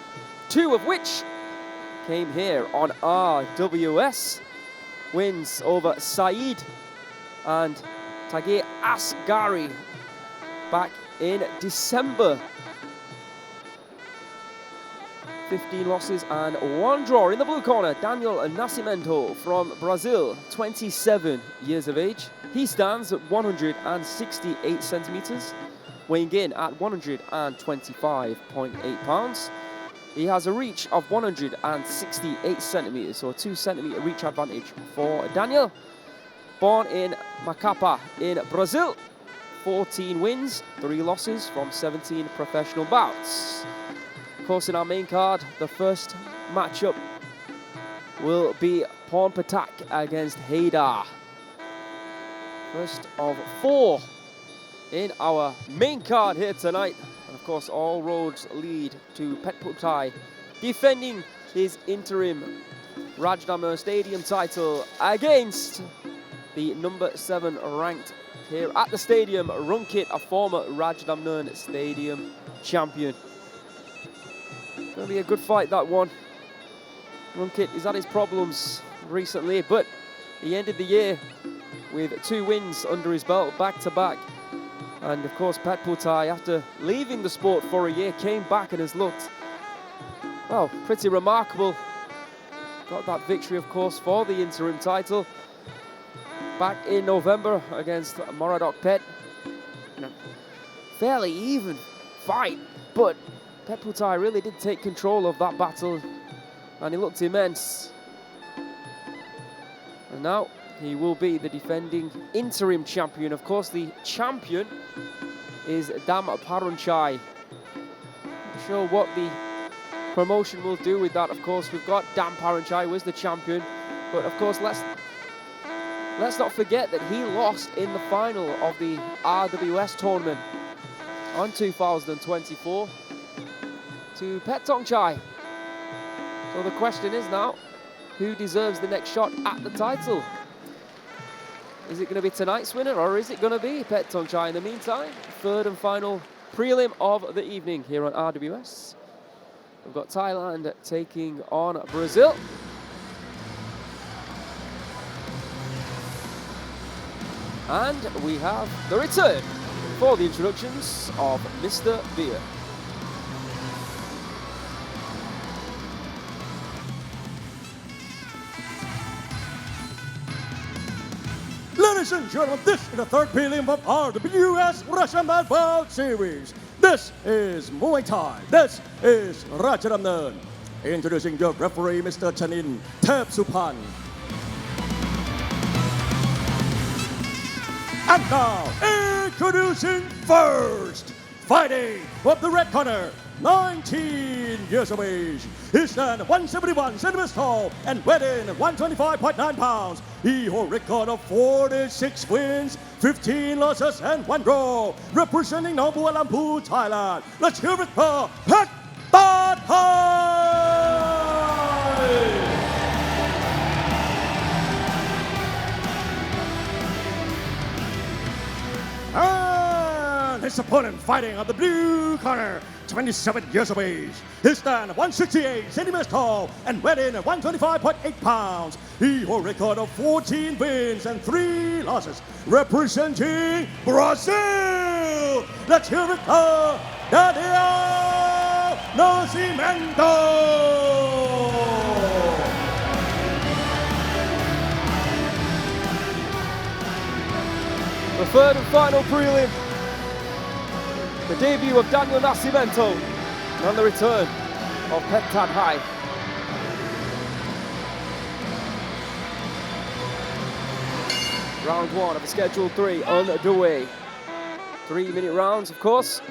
2 of which came here on RWS. Wins over Saeed and Tagir Eskandari back in December. 15 losses and 1 draw. In the blue corner, Daniel Nascimento from Brazil, 27 years of age. He stands at 168 centimeters, weighing in at 125.8 pounds. He has a reach of 168 centimeters, so a 2 centimeter reach advantage for Daniel. Born in Macapa in Brazil, 14 wins, 3 losses from 17 professional bouts. Of course, in our main card, the first matchup will be Pornpitak against Heydar. First of 4 in our main card here tonight. And of course, all roads lead to Petchputhai defending his interim Rajadamnern Stadium title against the number 7 ranked here at the stadium, Rungkit, a former Rajadamnern Stadium champion. Going to be a good fight, that one. Rungkit has had his problems recently, but he ended the year with 2 wins under his belt, back-to-back. And of course, Petchputhai, after leaving the sport for a year, came back and has looked, well, pretty remarkable. Got that victory, of course, for the interim title back in November against Moradok Pet. Fairly even fight, but Petchputhai really did take control of that battle, and he looked immense. And now he will be the defending interim champion. Of course, the champion is Dam Parunchai. Not sure what the promotion will do with that. Of course, we've got Dam Parunchai was the champion, but of course, let's not forget that he lost in the final of the RWS tournament on 2024 to Petchongchai. So the question is now, who deserves the next shot at the title? Is it going to be tonight's winner, or is it going to be Petchongchai? In the meantime, third and final prelim of the evening here on RWS. We've got Thailand taking on Brazil. And we have the return for the introductions of Mr. Beer. Ladies and gentlemen, this is the third prelim of RWS Russian Bout Series. This is Muay Thai. This is Rajadamnern. Introducing your referee, Mr. Chanin Tepsupan. And now, introducing first, fighting from the red corner, 19 years of age. He stands 171 centimeters tall and weighed in 125.9 pounds. He holds a record of 46 wins, 15 losses, and 1 draw, representing Buachompoo, Thailand. Let's hear it for Petchputhai! And his opponent fighting on the blue corner, 27 years of age. He stands 168 centimeters tall and weighed in 125.8 pounds. He holds a record of 14 wins and 3 losses, representing Brazil. Let's hear it for Nascimento. The third and final prelim. The debut of Daniel Nascimento and the return of Petchadhai. Round 1 of the scheduled 3 on the way. 3-minute rounds, of course.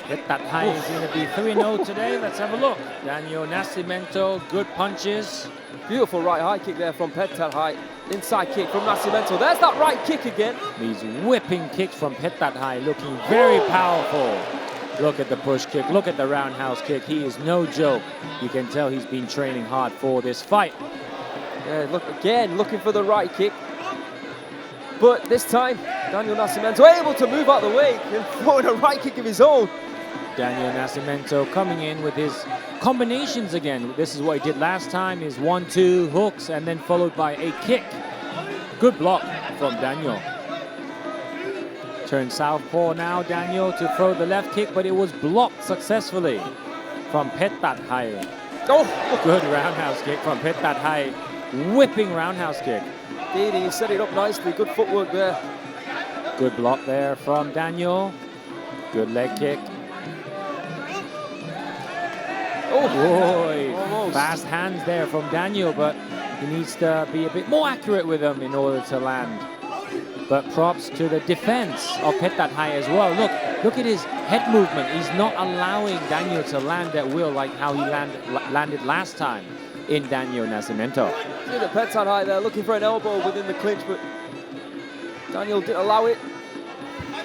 Petchadhai is going to be 3-0 today. Let's have a look. Daniel Nascimento, good punches. Beautiful right high kick there from Petchadhai. Inside kick from Nascimento. There's that right kick again. These whipping kicks from Petchadhai looking very powerful. Look at the push kick. Look at the roundhouse kick. He is no joke. You can tell he's been training hard for this fight. Yeah, look again, looking for the right kick. But this time, Daniel Nascimento able to move out the way and throwing a right kick of his own. Daniel Nascimento coming in with his combinations again. This is what he did last time, his 1-2 hooks and then followed by a kick. Good block from Daniel. Turn southpaw now, Daniel, to throw the left kick, but it was blocked successfully from Petchadhai. Oh, good roundhouse kick from Petchadhai. Whipping roundhouse kick. Indeed, he set it up nicely. Good footwork there. Good block there from Daniel. Good leg kick. Oh boy, almost. Fast hands there from Daniel, but he needs to be a bit more accurate with them in order to land. But props to the defense of Petchadhai as well. Look at his head movement. He's not allowing Daniel to land at will like how he landed last time in Daniel Nascimento. See the Petchadhai there looking for an elbow within the clinch, but Daniel didn't allow it.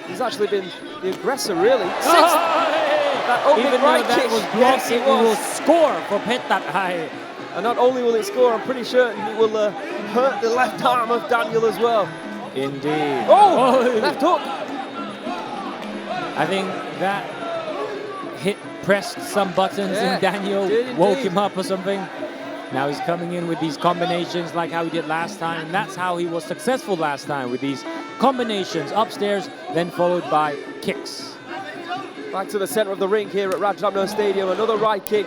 He's actually been the aggressor, really. Even though that was blocked, it will score for Petchadhai. And not only will it score, I'm pretty sure it will hurt the left arm of Daniel as well. Indeed. Oh, left hook. I think that hit pressed some buttons in Daniel, woke him up or something. Now he's coming in with these combinations like how he did last time. And that's how he was successful last time, with these combinations upstairs, then followed by kicks. Back to the center of the ring here at Rajadamnern Stadium. Another right kick.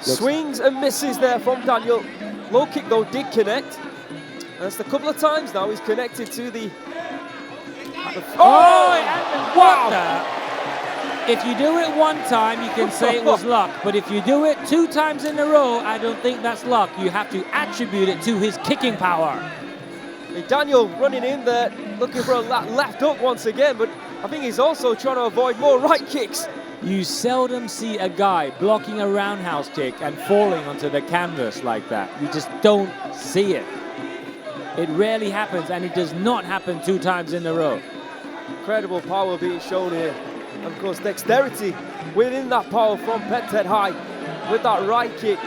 Swings and misses there from Daniel. Low kick though did connect. And it's a couple of times now he's connected to the... Wow! If you do it one time, you can say it was luck. But if you do it 2 times in a row, I don't think that's luck. You have to attribute it to his kicking power. Daniel running in there, looking for a left hook once again, but I think he's also trying to avoid more right kicks. You seldom see a guy blocking a roundhouse kick and falling onto the canvas like that. You just don't see it. It rarely happens, and it does not happen 2 times in a row. Incredible power being shown here. And of course, dexterity within that power from Petchadhai with that right kick.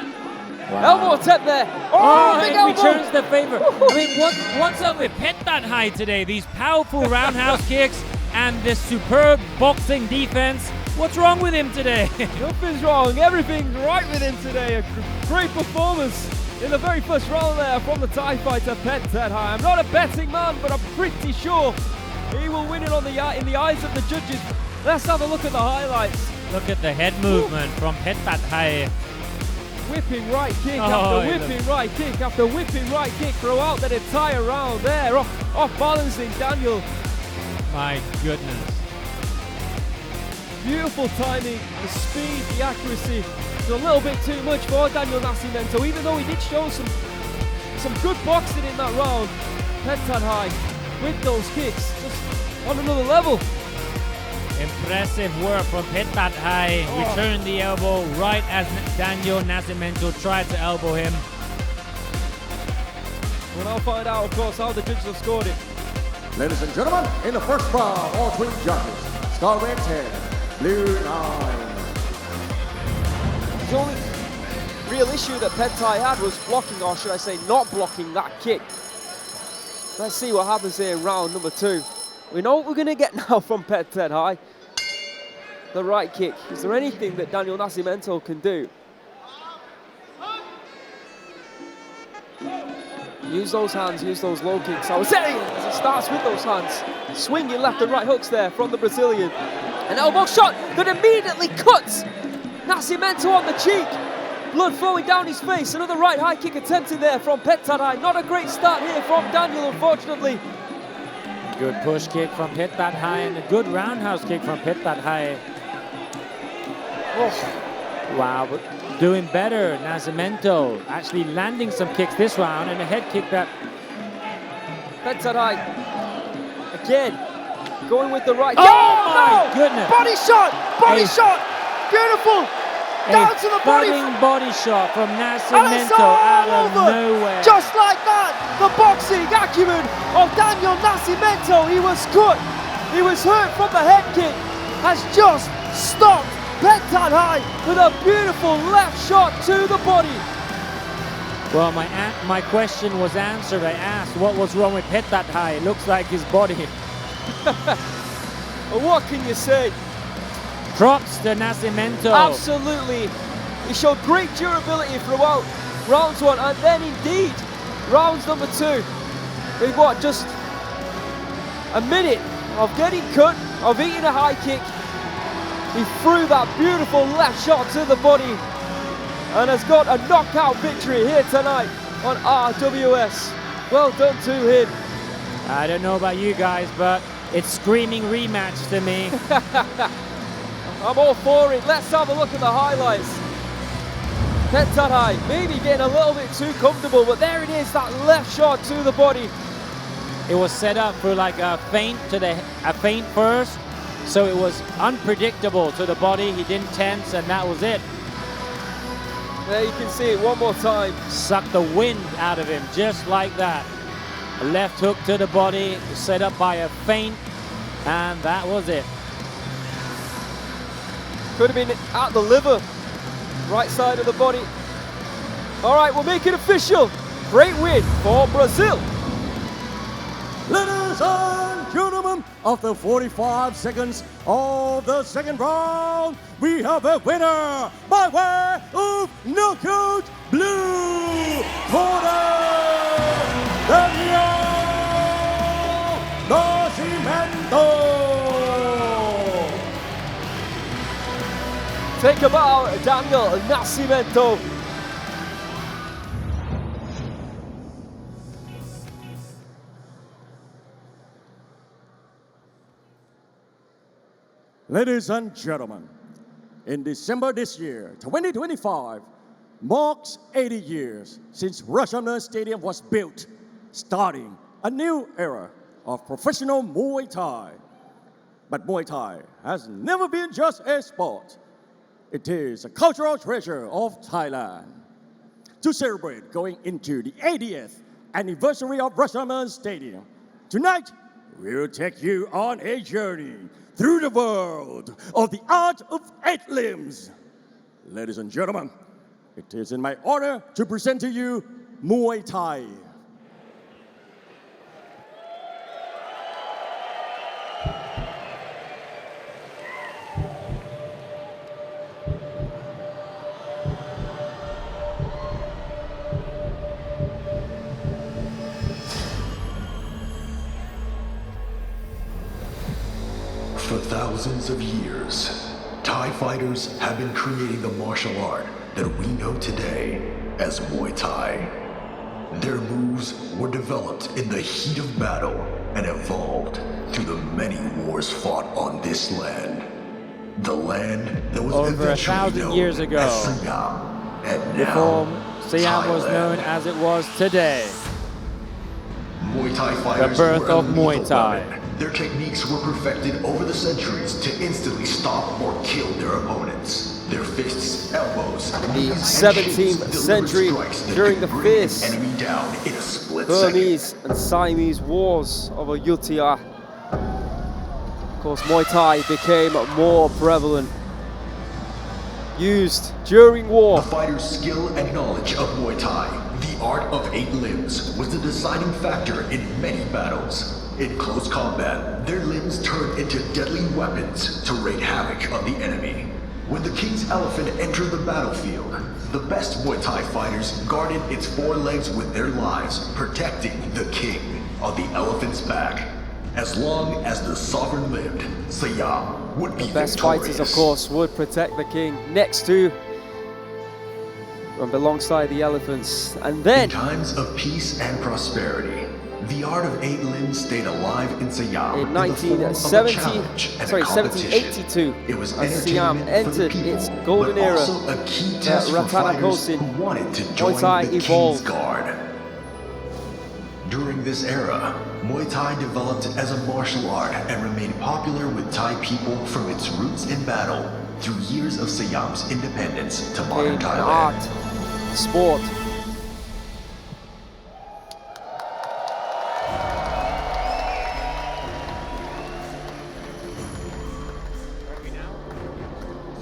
Wow. Elbow attempt there. It returns the favor. I mean, what's up with Petchadhai today? These powerful roundhouse kicks and this superb boxing defense. What's wrong with him today? Nothing's wrong. Everything's right with him today. A great performance in the very first round there from the Thai fighter Petchadhai. I'm not a betting man, but I'm pretty sure he will win it in the eyes of the judges. Let's have a look at the highlights. Look at the head movement from Petchadhai. Whipping right kick after whipping right kick after whipping right kick throughout that entire round there. Off balancing Daniel. My goodness. Beautiful timing, the speed, the accuracy. It's a little bit too much for Daniel Nascimento, even though he did show some some good boxing in that round. Petchadhai with those kicks, just on another level. Impressive work from Petchputhai. Returned the elbow right as Daniel Nascimento tried to elbow him. We'll now find out, of course, how the judges have scored it. Ladies and gentlemen, in the first round, all three judges, star red 10, blue 9. The only real issue that Petchadhai had was blocking, or should I say not blocking, that kick. Let's see what happens here in round number 2. We know what we're going to get now from Petchadhai. The right kick. Is there anything that Daniel Nascimento can do? Use those hands, use those low kicks. I was saying, as he starts with those hands. Swinging left and right hooks there from the Brazilian. An elbow shot that immediately cuts Nascimento on the cheek. Blood flowing down his face. Another right high kick attempted there from Petchadhai. Not a great start here from Daniel, unfortunately. Good push kick from Petchputhai and a good roundhouse kick from Petchputhai. Oh. Wow, but doing better, Nascimento. Actually landing some kicks this round and a head kick that... Petchadhai, again, going with the right. Oh my goodness! Body shot, beautiful. Down to the body shot from Nascimento out of nowhere. Just like that, the boxing acumen of Daniel Nascimento. He was cut, he was hurt from the head kick, has just stopped Petchadhai with a beautiful left shot to the body. Well, my question was answered. I asked what was wrong with Petchadhai. It looks like his body. Well, what can you say? Props to Nascimento. Absolutely. He showed great durability throughout rounds 1 and then indeed rounds number 2. With what, just a minute of getting cut, of eating a high kick, he threw that beautiful left shot to the body and has got a knockout victory here tonight on RWS. Well done to him. I don't know about you guys, but it's screaming rematch to me. I'm all for it. Let's have a look at the highlights. Petchadhai maybe getting a little bit too comfortable, but there it is, that left shot to the body. It was set up for like a feint first, so it was unpredictable to the body. He didn't tense, and that was it. There you can see it one more time. Sucked the wind out of him, just like that. A left hook to the body, set up by a feint, and that was it. Could have been at the liver, right side of the body. All right, we'll make it official. Great win for Brazil. Ladies and gentlemen, after 45 seconds of the second round, we have a winner by way of knockout blue corner, Daniel Nascimento. Take a bow, Daniel Nascimento. Ladies and gentlemen, in December this year, 2025, marks 80 years since Rajadamnern Stadium was built, starting a new era of professional Muay Thai. But Muay Thai has never been just a sport. It is a cultural treasure of Thailand. To celebrate going into the 80th anniversary of Rajadamnern Stadium, tonight we'll take you on a journey through the world of the art of 8 limbs. Ladies and gentlemen, it is in my honor to present to you Muay Thai. For thousands of years, Thai fighters have been creating the martial art that we know today as Muay Thai. Their moves were developed in the heat of battle and evolved through the many wars fought on this land. The land that was over 1,000 years ago, as Singha, and now before Siam was known as it was today. Muay Thai fighters birth were a of Muay lethal Thai. weapon. Their techniques were perfected over the centuries to instantly stop or kill their opponents. Their fists, elbows, knees, and 17th shins delivered century, strikes that during could the bring an fierce enemy down in a split second. Burmese and Siamese wars of Ayutthaya. Of course, Muay Thai became more prevalent, used during war. The fighter's skill and knowledge of Muay Thai, the art of 8 limbs, was the deciding factor in many battles. In close combat, their limbs turned into deadly weapons to wreak havoc on the enemy. When the king's elephant entered the battlefield, the best Muay Thai fighters guarded its 4 legs with their lives, protecting the king on the elephant's back. As long as the sovereign lived, Siam would be The best victorious. fighters, of course, would protect the king next to and alongside the elephants. And then In times of peace and prosperity, the art of 8 limbs stayed alive in Siam in the form of a 1782, It was as Siam entertainment for the entered people, its golden but era, also a key test for fighters Rattanabundit, who wanted to join Muay Thai the king's evolved. guard. During this era, Muay Thai developed as a martial art and remained popular with Thai people from its roots in battle through years of Siam's independence to modern an Thailand. art, sport.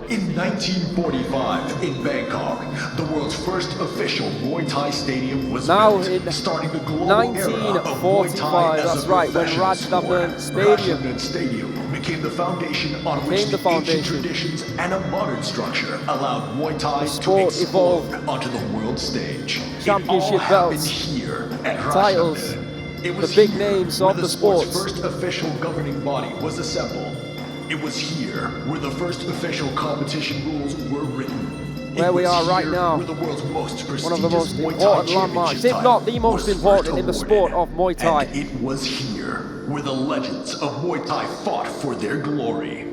In 1945, in Bangkok, the world's first official Muay Thai stadium was Now built, in starting the global era of Muay Thai 1945, as that's a right, when professional sport. Rajadamnern Stadium Rajadamnern Stadium became the foundation on which became the the ancient foundation. traditions and a modern structure allowed Muay Thai to sport explode evolved. onto the world stage. Championship it all happened belts, here at titles, Rajadamnern. It was the big here names where of the sport's sports. first official governing body was assembled. It was here where the first official competition rules were written. Where we are right here now, where the world's most one of the most prestigious Muay Thai important landmarks, if championship not the title most was important first in the awarded. sport of Muay Thai. And it was here where the legends of Muay Thai fought for their glory.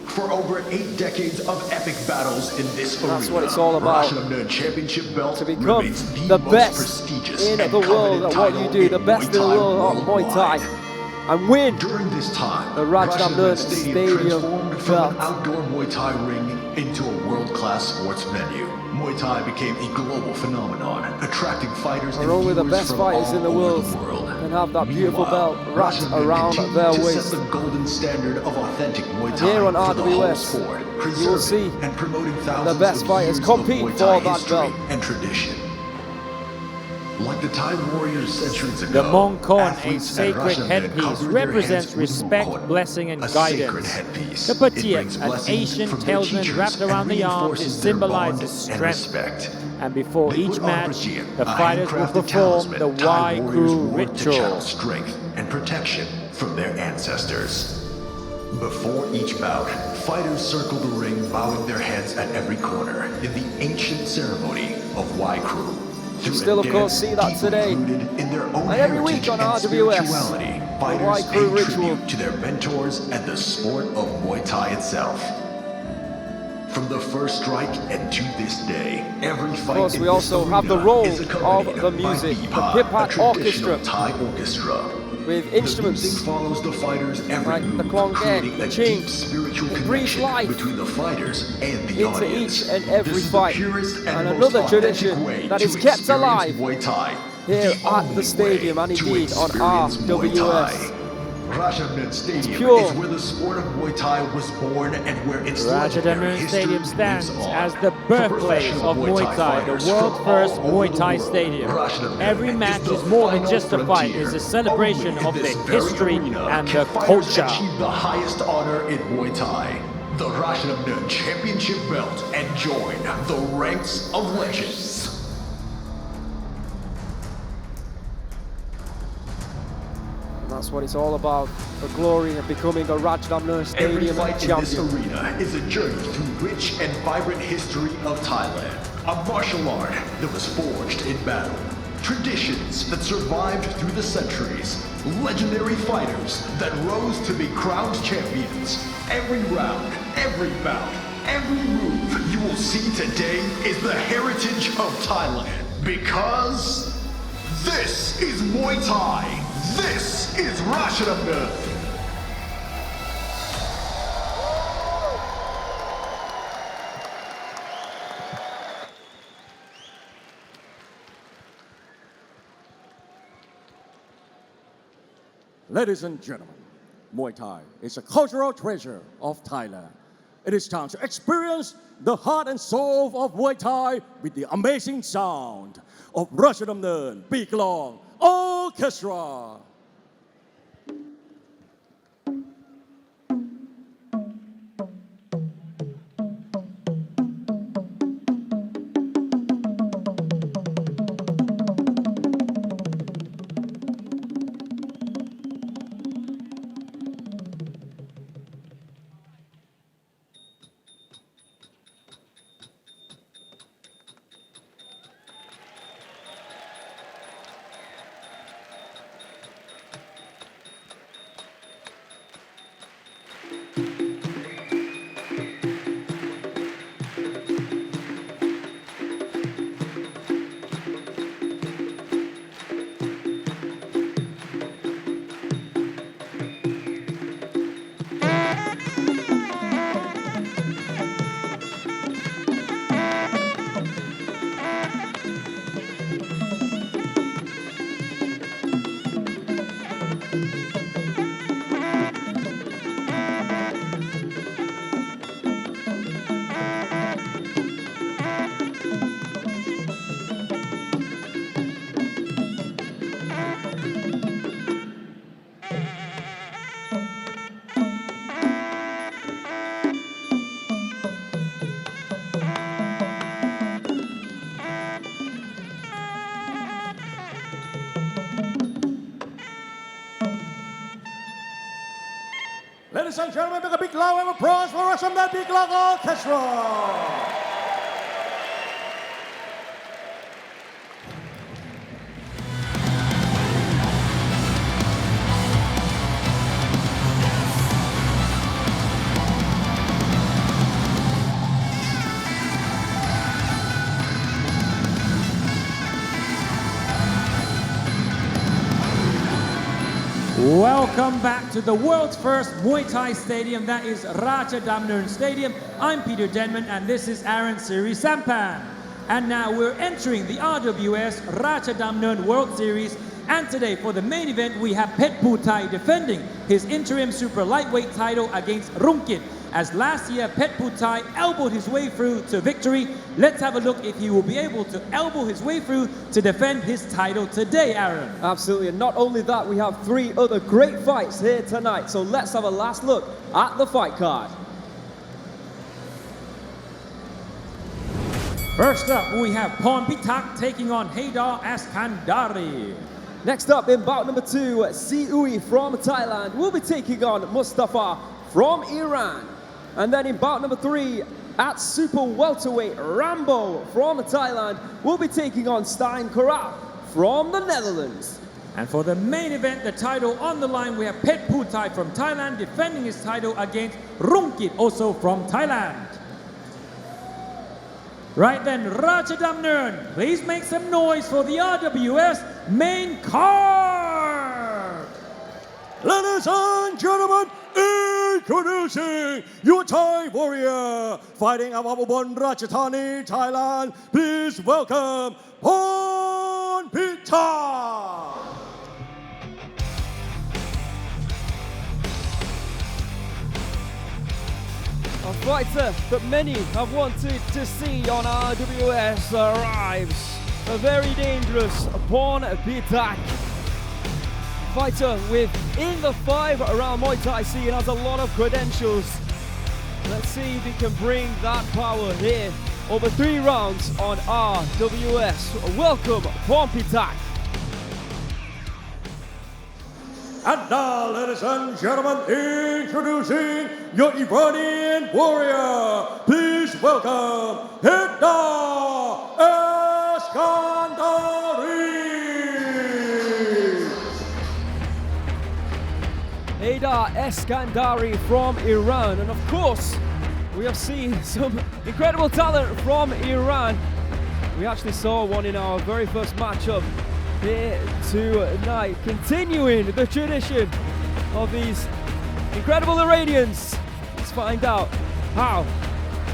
For over 8 decades of epic battles in this arena, That's what it's all about. Rajadamnern Championship belt To become remains the most best prestigious in and the world coveted at what you title do, the in best in the Muay Thai world at Muay Thai, worldwide. and win. During this time, The Rajadamnern Stadium transformed from belt. an outdoor Muay Thai ring into a world-class sports venue. Muay Thai became a global phenomenon, attracting fighters and Where only the viewers best from fighters all in the over world the world can have that beautiful Meanwhile, belt wrapped Rajadamnern around continued their to waist. set the golden standard of authentic Muay Thai here on for the whole RWS, sport, you will preserving see and promoting thousands best of fighters years compete of Muay for Thai that history belt. and tradition. Like the Thai warriors centuries ago, The Mongkon, a athletes at sacred Rajadamnern headpiece, covered their represents heads with respect, Mongkon, blessing, and a sacred guidance. headpiece. The It Patiet, brings an blessings ancient from their talisman teachers wrapped and around the arm, it reinforces their symbolizes bond and strength. respect. And before They each put on match, Patiet, the a fighters will handcrafted perform talisman the Thai Y warriors Crew wore to channel ritual. strength and protection from their ancestors. Before each bout, fighters circle the ring, bowing their heads at every corner in the ancient ceremony of Y Crew. Through still, a of course, dance see that deeply today. rooted in their own And every week heritage on and RWS, spirituality, the fighters Y pay Crew ritual. tribute to their mentors and the sport of Muay Thai itself. From the first strike and to this day, every fight Of course, in we this also have the arena role is of accompanied the by music, the Bipa, Pipat a traditional orchestra. Thai orchestra. With The instruments music follows the fighters every like the move, klongeng, creating the a ching. deep spiritual It breathes connection life between the fighters and the into audience. each and every This is fight. the purest and And most another authentic tradition way that to is kept experience alive Muay Thai. here The at only the stadium way and to indeed on experience Muay RWS. Thai. Rajadamnern Stadium pure. is where the sport of Muay Thai was born and where its legendary Rajadamnern history Stadium lives stands on. as the For birthplace professional of Muay Thai, fighters the world's from first all over Muay the Thai world, stadium. Rajadamnern Every is match the is more than final just a fight, frontier. it's a celebration Only of in the this very history arena and can the fighters culture. achieve the highest honor in Muay Thai, the Rajadamnern Championship belt, and join the ranks of legends. And that's what it's all about, the glory of becoming a Rajadamnern Every Stadium fight in this champion. arena is a journey through rich and vibrant history of Thailand. A martial art that was forged in battle. Traditions that survived through the centuries. Legendary fighters that rose to be crowned champions. Every round, every bout, every move you will see today is the heritage of Thailand. Because this is Muay Thai, This is Rajadamnern. Ladies and gentlemen, Muay Thai is a cultural treasure of Thailand. It is time to experience the heart and soul of Muay Thai with the amazing sound of Rajadamnern Big Long Orchestra. Ladies and gentlemen, make a big round of applause for Rajadamnern Big Long Orchestra. Welcome back to the world's first Muay Thai stadium, that is Rajadamnern Stadium. I'm Peter Denman and this is Aaron Siri Sampan. And now we're entering the RWS Rajadamnern World Series. And today for the main event we have Petchputhai defending his interim super lightweight title against Rungkit. As last year Petchputhai elbowed his way through to victory. Let's have a look if he will be able to elbow his way through to defend his title today, Aaron. Absolutely, and not only that, we have 3 other great fights here tonight. So let's have a last look at the fight card. First up, we have Pornpitak taking on Heydar Eskandari. Next up, in bout number 2, Siouey from Thailand will be taking on Mostafa from Iran. And then in bout number 3, at super welterweight, RWS from Thailand will be taking on Stijn from the Netherlands. And for the main event, the title on the line, we have Petchputhai from Thailand defending his title against Rungkit, also from Thailand. Right then, Rajadamnern, please make some noise for the RWS main card. Ladies and gentlemen, introducing your Thai warrior, fighting out of Rajasthani, Thailand. Please welcome Pornpitak. A fighter that many have wanted to see on RWS arrives. A very dangerous Pornpitak. Fighter within the 5 around Muay Thai scene, has a lot of credentials. Let's see if he can bring that power here over 3 rounds on RWS. Welcome, Pornpitak. And now, ladies and gentlemen, introducing your Iranian warrior. Please welcome Heydar Eskandari. Heydar Eskandari from Iran. And of course, we have seen some incredible talent from Iran. We actually saw one in our very first matchup here tonight, continuing the tradition of these incredible Iranians. Let's find out how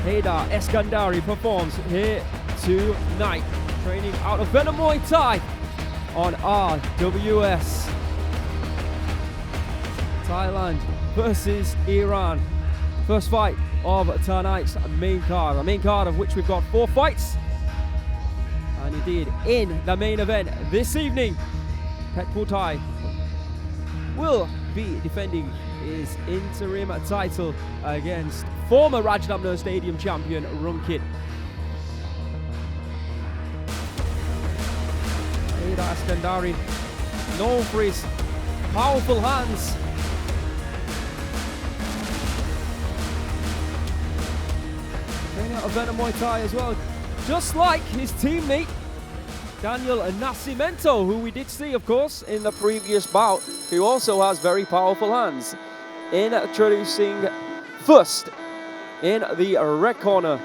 Heydar Eskandari performs here tonight, training out of Venum Muay Thai on RWS. Thailand versus Iran. First fight of tonight's main card. The main card of which we've got 4 fights. And indeed, in the main event this evening, Petchputhai will be defending his interim title against former Rajadamnern Stadium champion Rungkit. Heydar Eskandari, known for his powerful hands. Training out of Venum Muay Thai as well, just like his teammate Daniel Nascimento, who we did see, of course, in the previous bout, who also has very powerful hands. Introducing first in the red corner,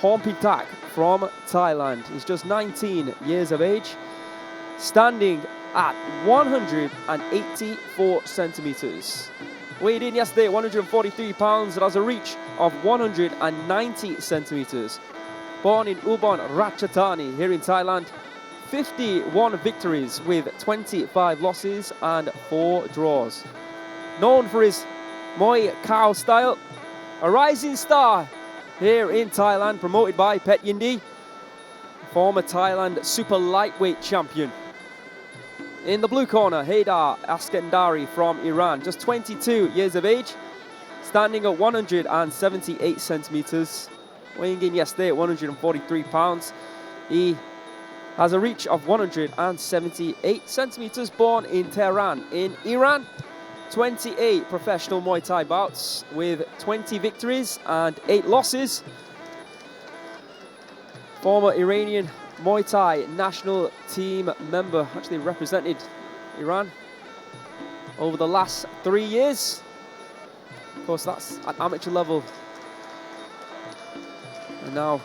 Pornpitak from Thailand. He's just 19 years of age, standing at 184 centimeters. Weighed in yesterday at 143 pounds and has a reach of 190 centimeters. Born in Ubon Ratchathani here in Thailand, 51 victories with 25 losses and 4 draws. Known for his Muay Khao style, a rising star here in Thailand, promoted by Petchmedmai, former Thailand super lightweight champion. In the blue corner, Heydar Eskandari from Iran, just 22 years of age, standing at 178 centimeters, weighing in yesterday at 143 pounds. He has a reach of 178 centimeters, born in Tehran in Iran. 28 professional Muay Thai bouts with 20 victories and 8 losses. Former Iranian Muay Thai national team member, actually represented Iran over the last 3 years. Of course, that's at amateur level. And now,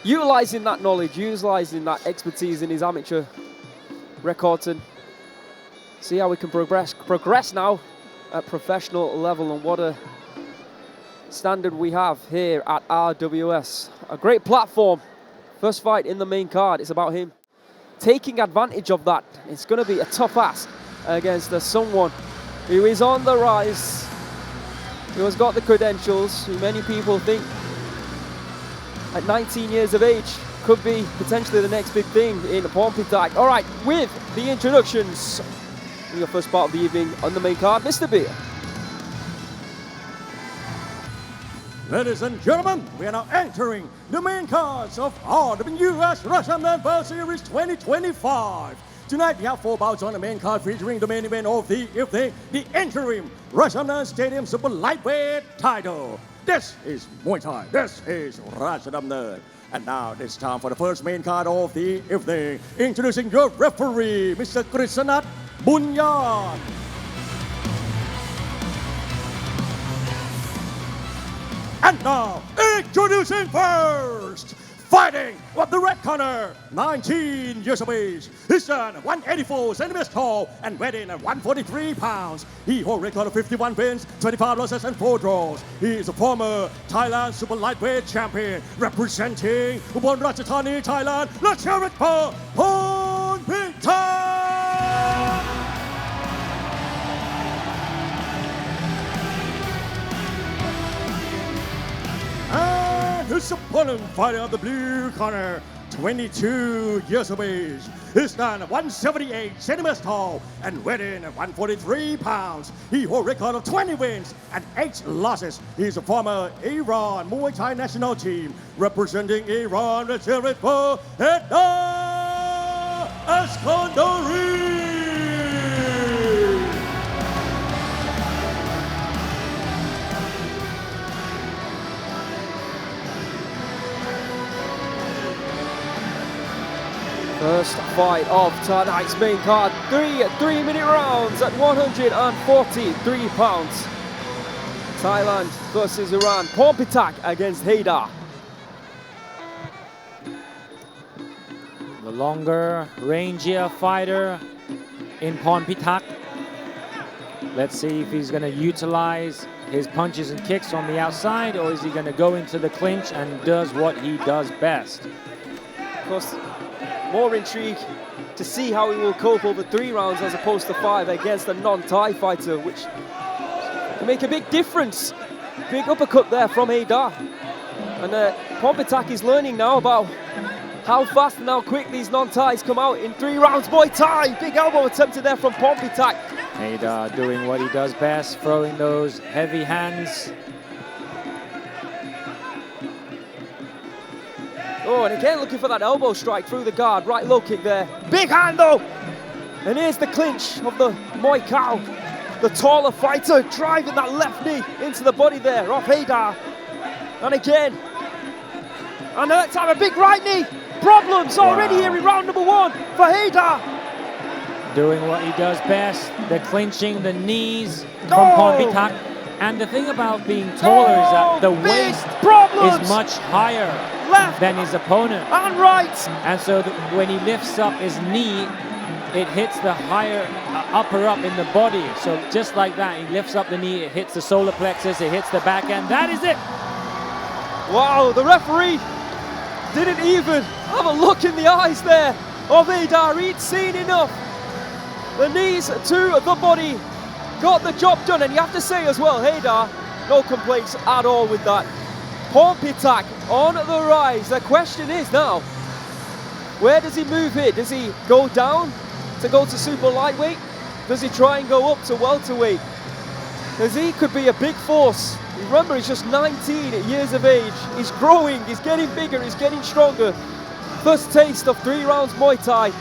utilising that knowledge, utilising that expertise in his amateur records, and see how we can progress now at professional level, and what a standard we have here at RWS. A great platform. First fight in the main card. It's about him taking advantage of that. It's going to be a tough ask against someone who is on the rise, who has got the credentials, who many people think at 19 years of age could be potentially the next big thing in Pornpitak. All right, with the introductions, in your first part of the evening on the main card, Mr. Beer. Ladies and gentlemen, we are now entering the main cards of RWS Rajadamnern World Series 2025. Tonight we have 4 bouts on the main card, featuring the main event of the evening, the interim Rajadamnern Stadium Super Lightweight title. This is Muay Thai, this is Rajadamnern. And now it's time for the first main card of the evening. Introducing your referee, Mr. Krishnat Bunyan. And now, introducing first, fighting with the red corner, 19 years of age. He's 184 centimeters tall and weighed in at 143 pounds. He holds a record of 51 wins, 25 losses and 4 draws. He is a former Thailand super lightweight champion, representing Ubon Ratchathani, Thailand. Let's hear it for Pornpitak! And his opponent, fighting on the blue corner, 22 years of age. He's 178 centimeters tall and weighed in at 143 pounds. He holds a record of 20 wins and 8 losses. He's a former Iran Muay Thai national team, representing Iran. Let's hear it for Heydar Eskandari. First fight of tonight's main card, 3 3-minute rounds at 143 pounds. Thailand versus Iran. Pornpitak against Heydar. The The longer, rangier fighter in Pornpitak. Let's see if he's going to utilize his punches and kicks on the outside, or is he going to go into the clinch and does what he does best? Of course, more intrigue to see how he will cope over 3 rounds as opposed to 5 against a non-Thai fighter, which can make a big difference. Big uppercut there from Heydar. And Pornpitak is learning now about how fast and how quick these non-Thais come out in 3 rounds. Muay Thai, big elbow attempted there from Pornpitak. Heydar doing what he does best, throwing those heavy hands. Oh, and again looking for that elbow strike through the guard. Right low kick there. Big hand though! And here's the clinch of the Muay Cow. The taller fighter driving that left knee into the body there of Heydar. And again. And that time a big right knee. Problems already here in round number 1 for Heydar. Doing what he does best, the clinching, the knees from Pornpitak. And the thing about being taller is that the waist is much higher than his opponent. And right. And so when he lifts up his knee, it hits the higher upper up in the body. So just like that, he lifts up the knee, it hits the solar plexus, it hits the back end. That is it. Wow, the referee didn't even have a look in the eyes there of Heydar. He'd seen enough. The knees to the body got the job done, and you have to say as well, Heydar, no complaints at all with that. Pornpitak on the rise. The question is now, where does he move here? Does he go down to go to super lightweight? Does he try and go up to welterweight? Because he could be a big force. Remember, he's just 19 years of age. He's growing, he's getting bigger, he's getting stronger. First taste of 3 rounds Muay Thai.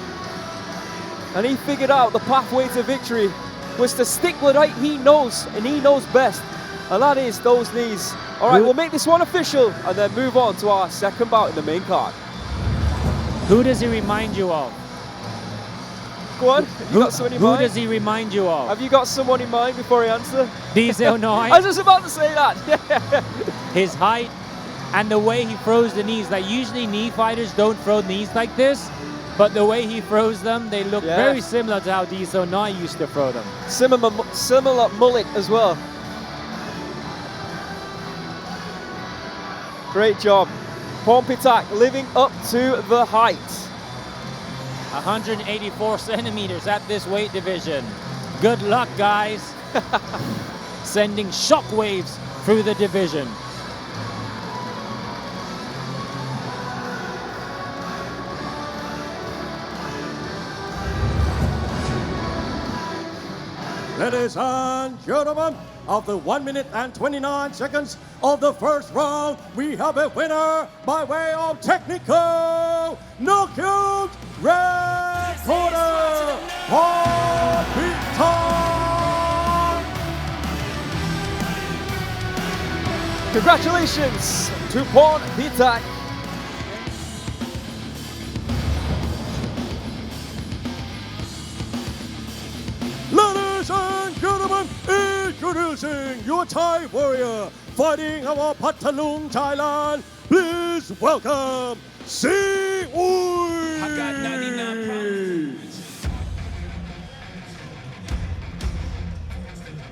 And he figured out the pathway to victory was to stick with what he knows, and he knows best. And that is those knees. All right, we'll make this one official and then move on to our second bout in the main card. Who does he remind you of? Go on, have you got someone in mind? Who does he remind you of? Have you got someone in mind before I answer? DAZN, no, I was just about to say that. His height and the way he throws the knees. Like usually knee fighters don't throw knees like this, but the way he throws them, they look very similar to how DAZN used to throw them. Similar mullet as well. Great job. Pornpitak living up to the height. 184 centimeters at this weight division. Good luck, guys. Sending shockwaves through the division. Ladies and gentlemen, after 1 minute and 29 seconds of the first round, we have a winner by way of technical knockout, red corner, Pornpitak. Congratulations to Pornpitak. Ladies and gentlemen, introducing your Thai warrior fighting our Pathalung, Thailand. Please welcome Siouey. I got 99 problems.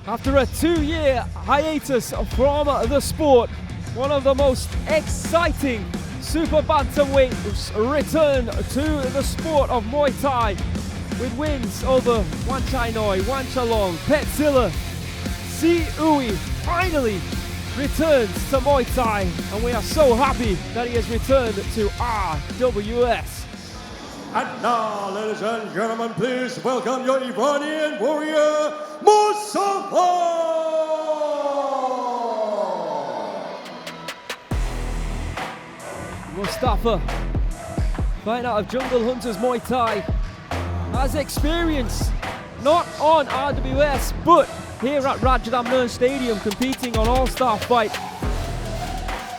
After a 2-year hiatus from the sport, one of the most exciting super bantamweights return to the sport of Muay Thai, with wins over Wanchanoi, Wanchalong, Petchputhai. Siouey finally returns to Muay Thai, and we are so happy that he has returned to RWS. And now, ladies and gentlemen, please welcome your Iranian warrior, Mostafa. Mostafa, fighting out of Jungle Hunters Muay Thai, has experience not on RWS but here at Rajadamnern Stadium competing on All-Star Fight.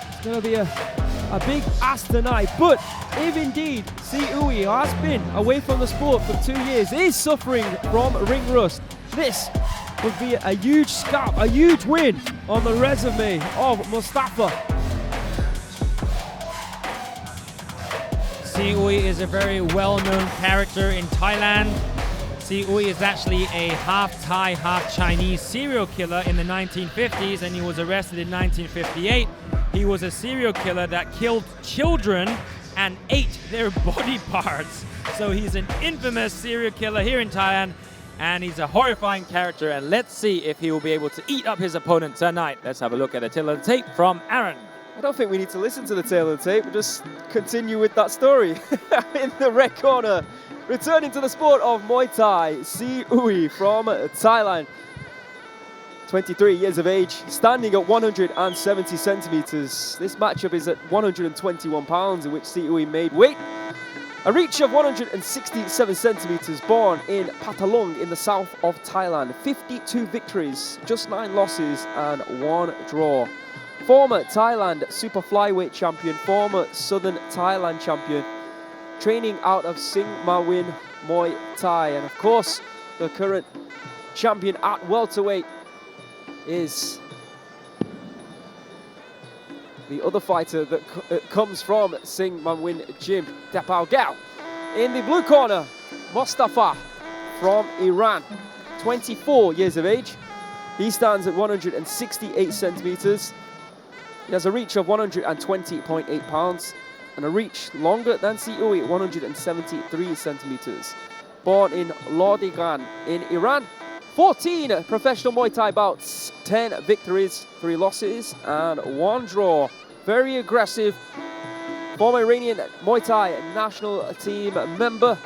It's going to be a big ask tonight, but if indeed Siouey has been away from the sport for 2 years, is suffering from ring rust, this would be a huge scalp, a huge win on the resume of Mostafa. Siouey is a very well-known character in Thailand. Siouey is actually a half Thai, half Chinese serial killer in the 1950s, and he was arrested in 1958. He was a serial killer that killed children and ate their body parts. So he's an infamous serial killer here in Thailand, and he's a horrifying character, and let's see if he will be able to eat up his opponent tonight. Let's have a look at the tail of the tape from Aaron. I don't think we need to listen to the tail of the tape, we'll just continue with that story. In the red corner, returning to the sport of Muay Thai, Siouey from Thailand. 23 years of age, standing at 170 centimeters. This matchup is at 121 pounds, in which Siouey made weight. A reach of 167 centimeters, born in Patalong in the south of Thailand. 52 victories, just 9 losses and 1 draw. Former Thailand super flyweight champion, former Southern Thailand champion, training out of Mawynn Muay Thai. And of course, the current champion at welterweight is the other fighter that comes from Mawynn Gym, Dapao Gao. In the blue corner, Mostafa from Iran, 24 years of age. He stands at 168 centimeters. He has a reach of 120.8 pounds and a reach longer than Siouey at 173 centimeters. Born in Lodigan in Iran, 14 professional Muay Thai bouts, 10 victories, 3 losses and 1 draw. Very aggressive, former Iranian Muay Thai national team member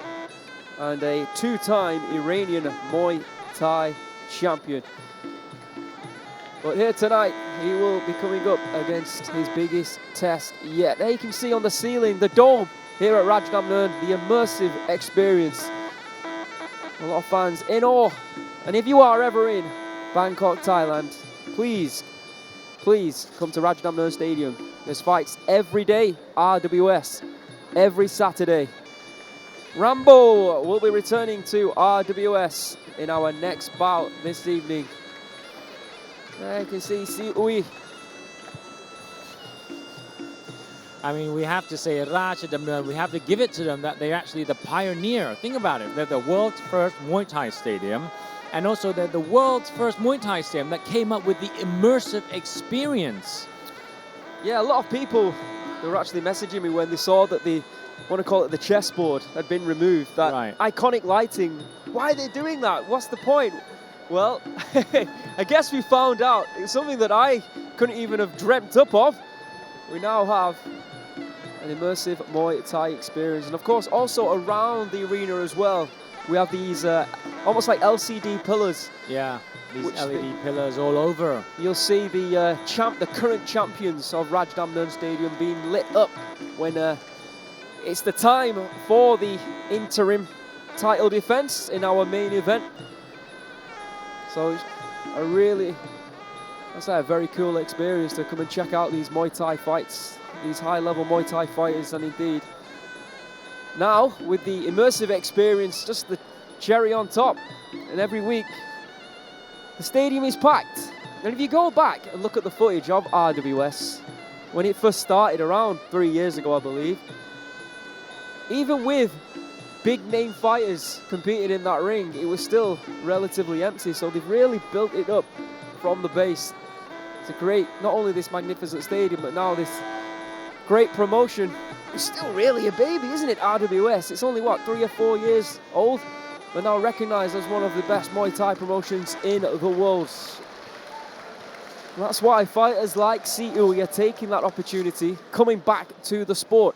and a 2-time Iranian Muay Thai champion. But here tonight, he will be coming up against his biggest test yet. There you can see on the ceiling, the dome here at Rajadamnern, the immersive experience. A lot of fans in awe. And if you are ever in Bangkok, Thailand, please come to Rajadamnern Stadium. There's fights every day, RWS, every Saturday. Rambo will be returning to RWS in our next bout this evening. There you can see Siouey. I mean, we have to say Rajadamnern, we have to give it to them that they're actually the pioneer. Think about it, they're the world's first Muay Thai stadium. And also they're the world's first Muay Thai stadium that came up with the immersive experience. Yeah, a lot of people, they were actually messaging me when they saw that the, I want to call it the chessboard, had been removed. That iconic lighting, why are they doing that? What's the point? Well, I guess we found out it's something that I couldn't even have dreamt up of. We now have an immersive Muay Thai experience. And of course, also around the arena as well, we have these almost like LCD pillars. Yeah, these LED pillars all over. You'll see the current champions of Rajadamnern Stadium being lit up when it's the time for the interim title defense in our main event. So that's a very cool experience to come and check out these Muay Thai fights, these high-level Muay Thai fighters, and indeed now with the immersive experience, just the cherry on top. And every week the stadium is packed. And if you go back and look at the footage of RWS when it first started around 3 years ago, I believe, even with big name fighters competing in that ring, it was still relatively empty. So they've really built it up from the base to create not only this magnificent stadium, but now this great promotion. It's still really a baby, isn't it, RWS? It's only, what, 3 or 4 years old, but now recognized as one of the best Muay Thai promotions in the world. And that's why fighters like Siouey are taking that opportunity, coming back to the sport.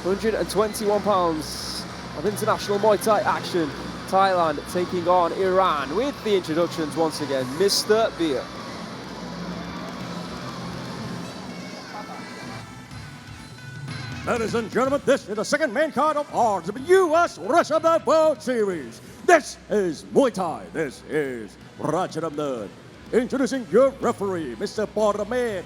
121 pounds of international Muay Thai action. Thailand taking on Iran with the introductions once again, Mr. Beer. Ladies and gentlemen, this is the second main card of RWS Rajadamnern World Series. This is Muay Thai. This is Rajadamnern. Introducing your referee, Mr. Petchmedmai.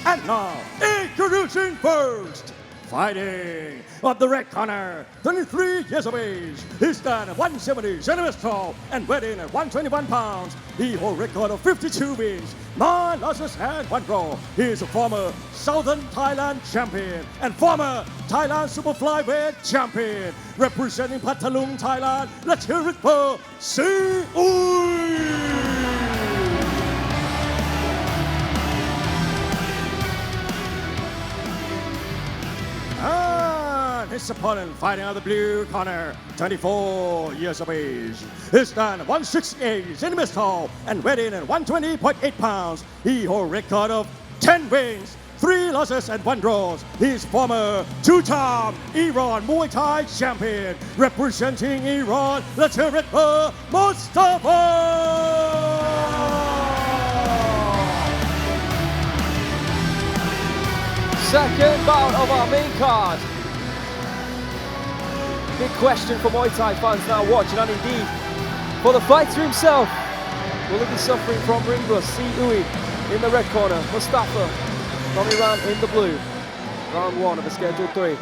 And now, introducing first, Fighting of the red corner, 23 years of age. He stands at 170 centimeters tall and weighed in at 121 pounds. He holds a record of 52 wins, 9 losses and 1 draw. He is a former Southern Thailand champion and former Thailand Super Flyweight champion. Representing Pathalung, Thailand, let's hear it for Siouey. And his opponent fighting out of the blue corner, 24 years of age. He stands at 168 centimeters tall and weighed in at 120.8 pounds. He holds a record of 10 wins, 3 losses and 1 draw. He is former 2-time Iran Muay Thai champion. Representing Iran, let's hear it for Mostafa. Second bout of our main card. Big question for Muay Thai fans now watching, and indeed for the fighter himself. Will he be suffering from ring rust? Siouey in the red corner, Mostafa from Iran in the blue. Round 1 of the scheduled 3.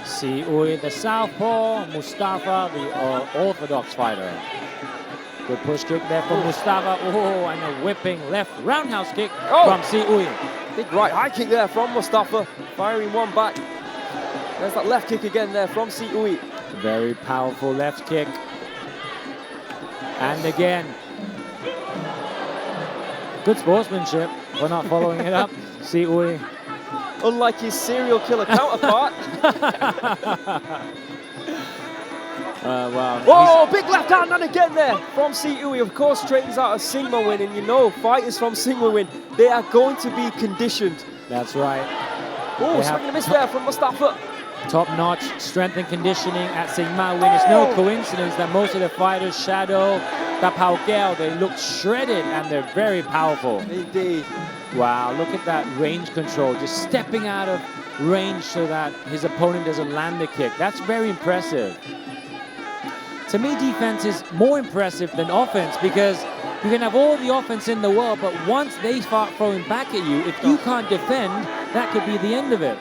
Siouey, the southpaw, Mostafa, the orthodox fighter. Good push kick there from Mostafa. Oh, and a whipping left roundhouse kick from Siouey. Big right high kick there from Mostafa, firing one back. There's that left kick again there from Siouey. Very powerful left kick. And again, good sportsmanship for not following it up. Siouey. Unlike his serial killer counterpart. Wow. Whoa, big left hand and again there from Siouey. Of course, trains out of Mawynn, and you know, fighters from Mawynn, they are going to be conditioned. That's right. Oh, swinging a miss there from Mostafa. Top-notch strength and conditioning at Mawynn. It's no coincidence that most of the fighters shadow the Pao Gel. They look shredded and they're very powerful. Indeed. Wow, look at that range control. Just stepping out of range so that his opponent doesn't land the kick. That's very impressive. To me, defense is more impressive than offense because you can have all the offense in the world, but once they start throwing back at you, if you can't defend, that could be the end of it.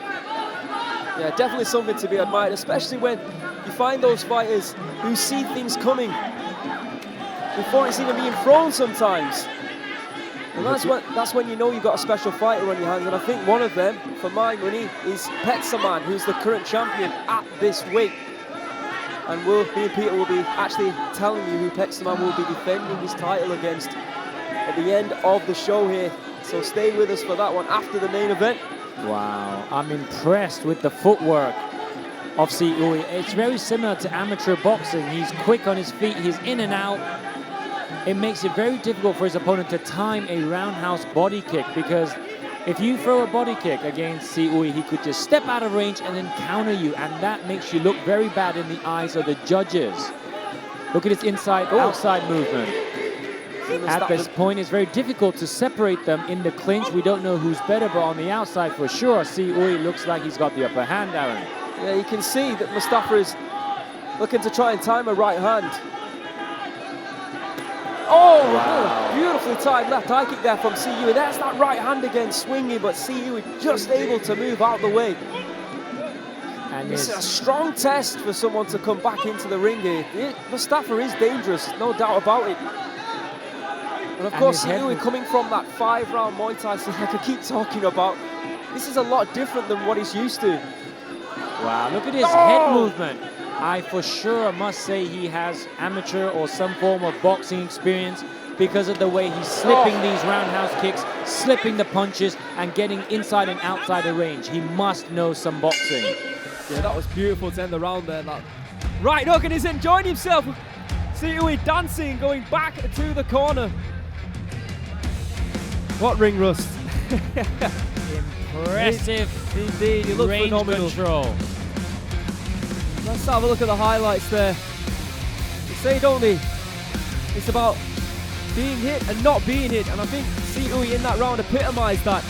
Yeah, definitely something to be admired, especially when you find those fighters who see things coming before it's even being thrown sometimes. And that's when you know you've got a special fighter on your hands. And I think one of them, for my money, is Petchmedmai, who's the current champion at this weight. And me and Peter will be actually telling you who Petchmedmai will be defending his title against at the end of the show here. So stay with us for that one after the main event. Wow, I'm impressed with the footwork of Siouey. It's very similar to amateur boxing. He's quick on his feet, he's in and out. It makes it very difficult for his opponent to time a roundhouse body kick because if you throw a body kick against Siouey, he could just step out of range and then counter you, and that makes you look very bad in the eyes of the judges. Look at his inside-outside movement. At this point, it's very difficult to separate them in the clinch. We don't know who's better, but on the outside, for sure, Siouey looks like he's got the upper hand, Aaron. Yeah, you can see that Mostafa is looking to try and time a right hand. Oh, wow. Beautifully timed left high kick there from Siouey. There's that right hand again swinging, but Siouey just able to move out the way. And it's a strong test for someone to come back into the ring here. Mostafa is dangerous, no doubt about it. And of course, Siouey coming from that 5-round Muay Thai, like I keep talking about, this is a lot different than what he's used to. Wow, look at his head movement. I for sure must say he has amateur or some form of boxing experience because of the way he's slipping these roundhouse kicks, slipping the punches, and getting inside and outside the range. He must know some boxing. Yeah, that was beautiful to end the round there. That right hook, and he's enjoying himself. Siouey dancing, going back to the corner. What ring rust. Impressive indeed, he looked range phenomenal. Control. Let's have a look at the highlights there. They say, don't they? It's about being hit and not being hit, and I think Siouey in that round epitomised that.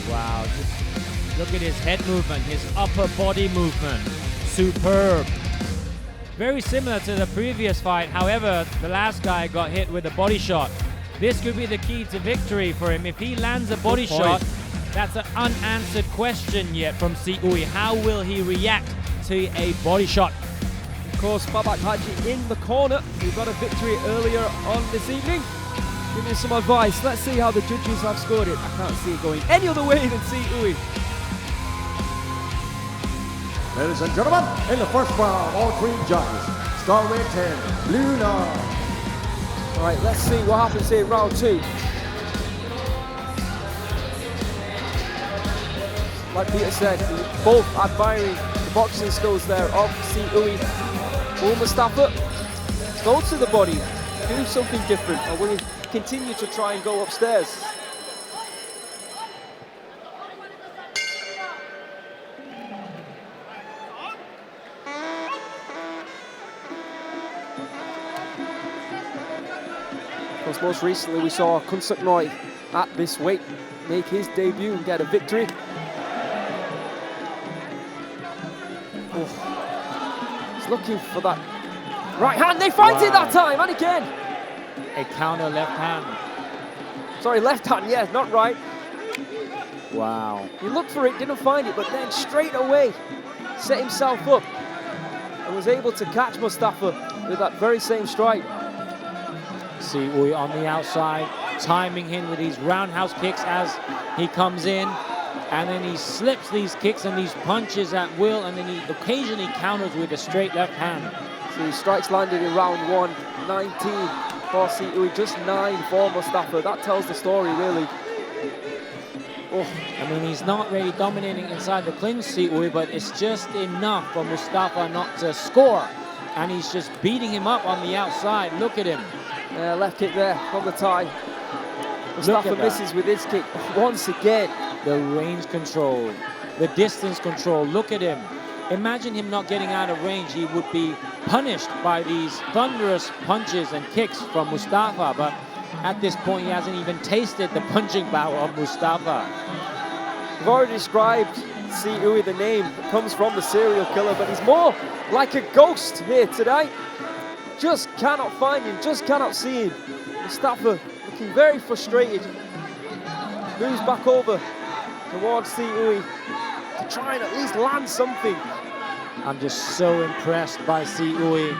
Wow, just look at his head movement, his upper body movement. Superb. Very similar to the previous fight, however, the last guy got hit with a body shot. This could be the key to victory for him. If he lands a body shot, That's an unanswered question yet from Siouey. How will he react to a body shot? Of course, Babak Haghi in the corner, who got a victory earlier on this evening. Give me some advice. Let's see how the judges have scored it. I can't see it going any other way than Siouey. Ladies and gentlemen, in the first round, all three judges. Star red 10, blue 9. All right, let's see what happens here in round 2. Like Peter said, both admiring the boxing skills there of Siouey. Will Mostafa go to the body, do something different, or will he continue to try and go upstairs? Of course, most recently we saw Chootangduan at this weight make his debut and get a victory. Oh. He's looking for that right hand. They find it that time, and again. A counter left hand. Sorry, left hand, yeah, not right. Wow. He looked for it, didn't find it, but then straight away set himself up and was able to catch Mostafa with that very same strike. Siouey on the outside, timing him with these roundhouse kicks as he comes in. And then he slips these kicks and these punches at will, and then he occasionally counters with a straight left hand. So strikes landed in round 1, 19 for Siouey, just 9 for Mostafa. That tells the story, really. Oh, I mean, he's not really dominating inside the clinch, Siouey, but it's just enough for Mostafa not to score. And he's just beating him up on the outside. Look at him. Left kick there from the tie. Mostafa misses with his kick once again. The range control, the distance control, look at him. Imagine him not getting out of range. He would be punished by these thunderous punches and kicks from Mostafa, but at this point he hasn't even tasted the punching power of Mostafa. We've already described Siouey, the name that comes from the serial killer, but he's more like a ghost here today. Just cannot find him, just cannot see him. Mostafa looking very frustrated. Moves back over towards Siouey to try and at least land something. I'm just so impressed by Siouey.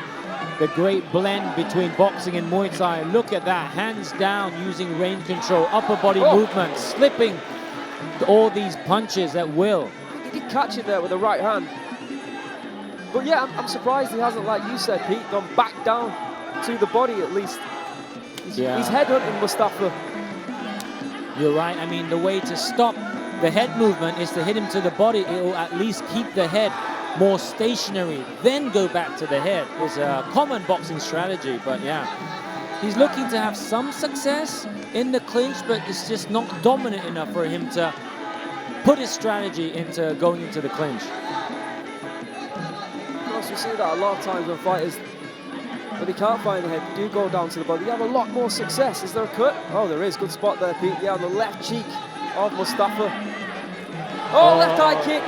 The great blend between boxing and Muay Thai. Look at that, hands down, using range control, upper body movement, slipping all these punches at will. He did catch it there with the right hand. But yeah, I'm surprised he hasn't, like you said, Pete, gone back down to the body at least. He's headhunting Mostafa. You're right. I mean, the way to stop the head movement is to hit him to the body. It will at least keep the head more stationary, then go back to the head. It's a common boxing strategy, but yeah. He's looking to have some success in the clinch, but it's just not dominant enough for him to put his strategy into going into the clinch. Of course, we see that a lot of times when fighters, when they can't find the head, do go down to the body. They have a lot more success. Is there a cut? Oh, there is. Good spot there, Pete. Yeah, on the left cheek of Mostafa. Oh, left eye kick.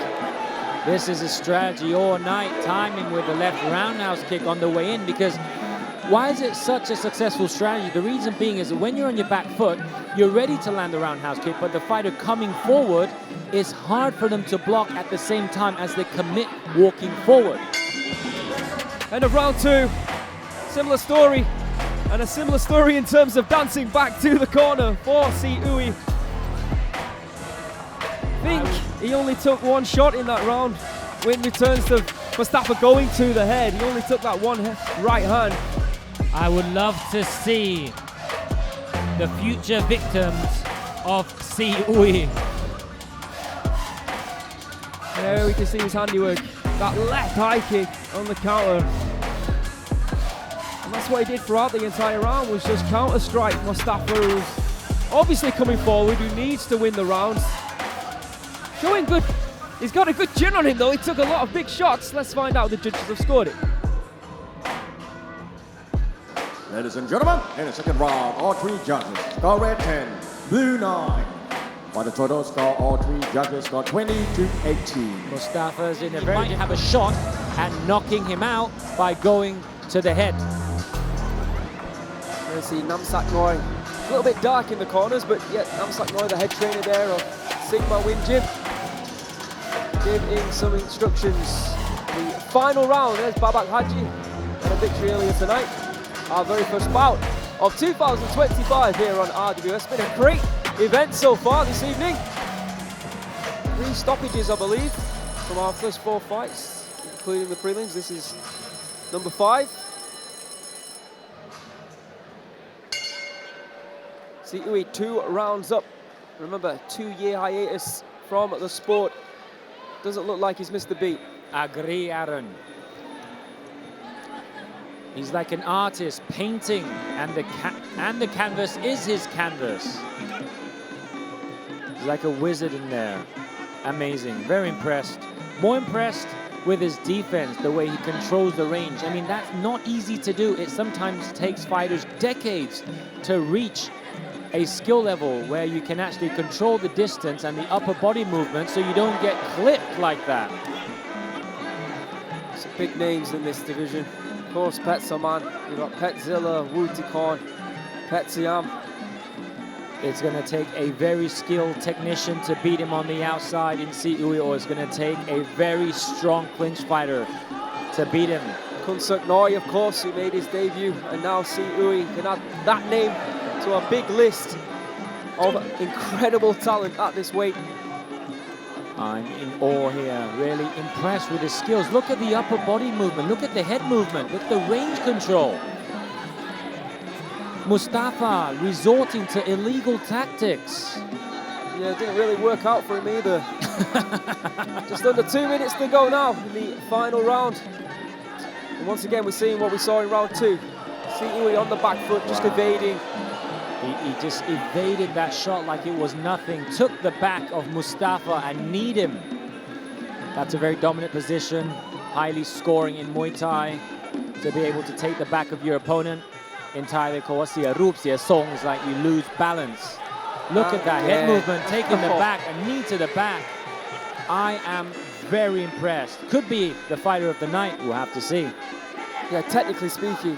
This is a strategy all night, timing with the left roundhouse kick on the way in, because why is it such a successful strategy? The reason being is that when you're on your back foot, you're ready to land the roundhouse kick, but the fighter coming forward, it's hard for them to block at the same time as they commit walking forward. End of round 2. Similar story, and a similar story in terms of dancing back to the corner for Siouey. I think he only took one shot in that round. When returns to Mostafa going to the head, he only took that one right hand. I would love to see the future victims of Siouey. There we can see his handiwork. That left high kick on the counter. And that's what he did throughout the entire round, was just counter strike Mostafa, who's obviously coming forward, who needs to win the round. Showing good, he's got a good chin on him though. He took a lot of big shots. Let's find out the judges have scored it. Ladies and gentlemen, in the second round, all three judges score red 10, blue 9. By the total score, all three judges score 20 to 18. Mostafa's in a very... He might have a shot at knocking him out by going to the head. Let's see Namsak Noi. A little bit dark in the corners, but yet Namsak Noi, the head trainer there of Sigma Win Gym, giving some instructions. The final round, there's Babak Haghi, and a victory earlier tonight. Our very first bout of 2025 here on RWS. Been a great event so far this evening. 3 stoppages, I believe, from our first 4 fights, including the prelims. This is number 5. Siouey 2 rounds up. Remember, 2-year hiatus from the sport. Doesn't look like he's missed a beat. Agree, Aaron. He's like an artist painting, and the canvas is his canvas. He's like a wizard in there. Amazing, very impressed. More impressed with his defense, the way he controls the range. I mean, that's not easy to do. It sometimes takes fighters decades to reach a skill level where you can actually control the distance and the upper body movement so you don't get clipped like that. Some big names in this division. Of course, Petsoman, you've got Petzilla, Wutikon, Petsiam. It's going to take a very skilled technician to beat him on the outside in Siouey, or it's going to take a very strong clinch fighter to beat him. Kunsuk Noi, of course, who made his debut, and now Siouey can add that name to a big list of incredible talent at this weight. I'm in awe here, really impressed with his skills. Look at the upper body movement, look at the head movement, look at the range control. Mostafa resorting to illegal tactics. Yeah, it didn't really work out for him either. Just under 2 minutes to go now in the final round. And once again, we're seeing what we saw in round 2. Siouey on the back foot, just evading. He just evaded that shot like it was nothing. Took the back of Mostafa and kneed him. That's a very dominant position. Highly scoring in Muay Thai. To be able to take the back of your opponent. In Thai they call it sia roop sia song. It's like you lose balance. Look at that head movement, taking the back, a knee to the back. I am very impressed. Could be the fighter of the night, we'll have to see. Yeah, technically speaking,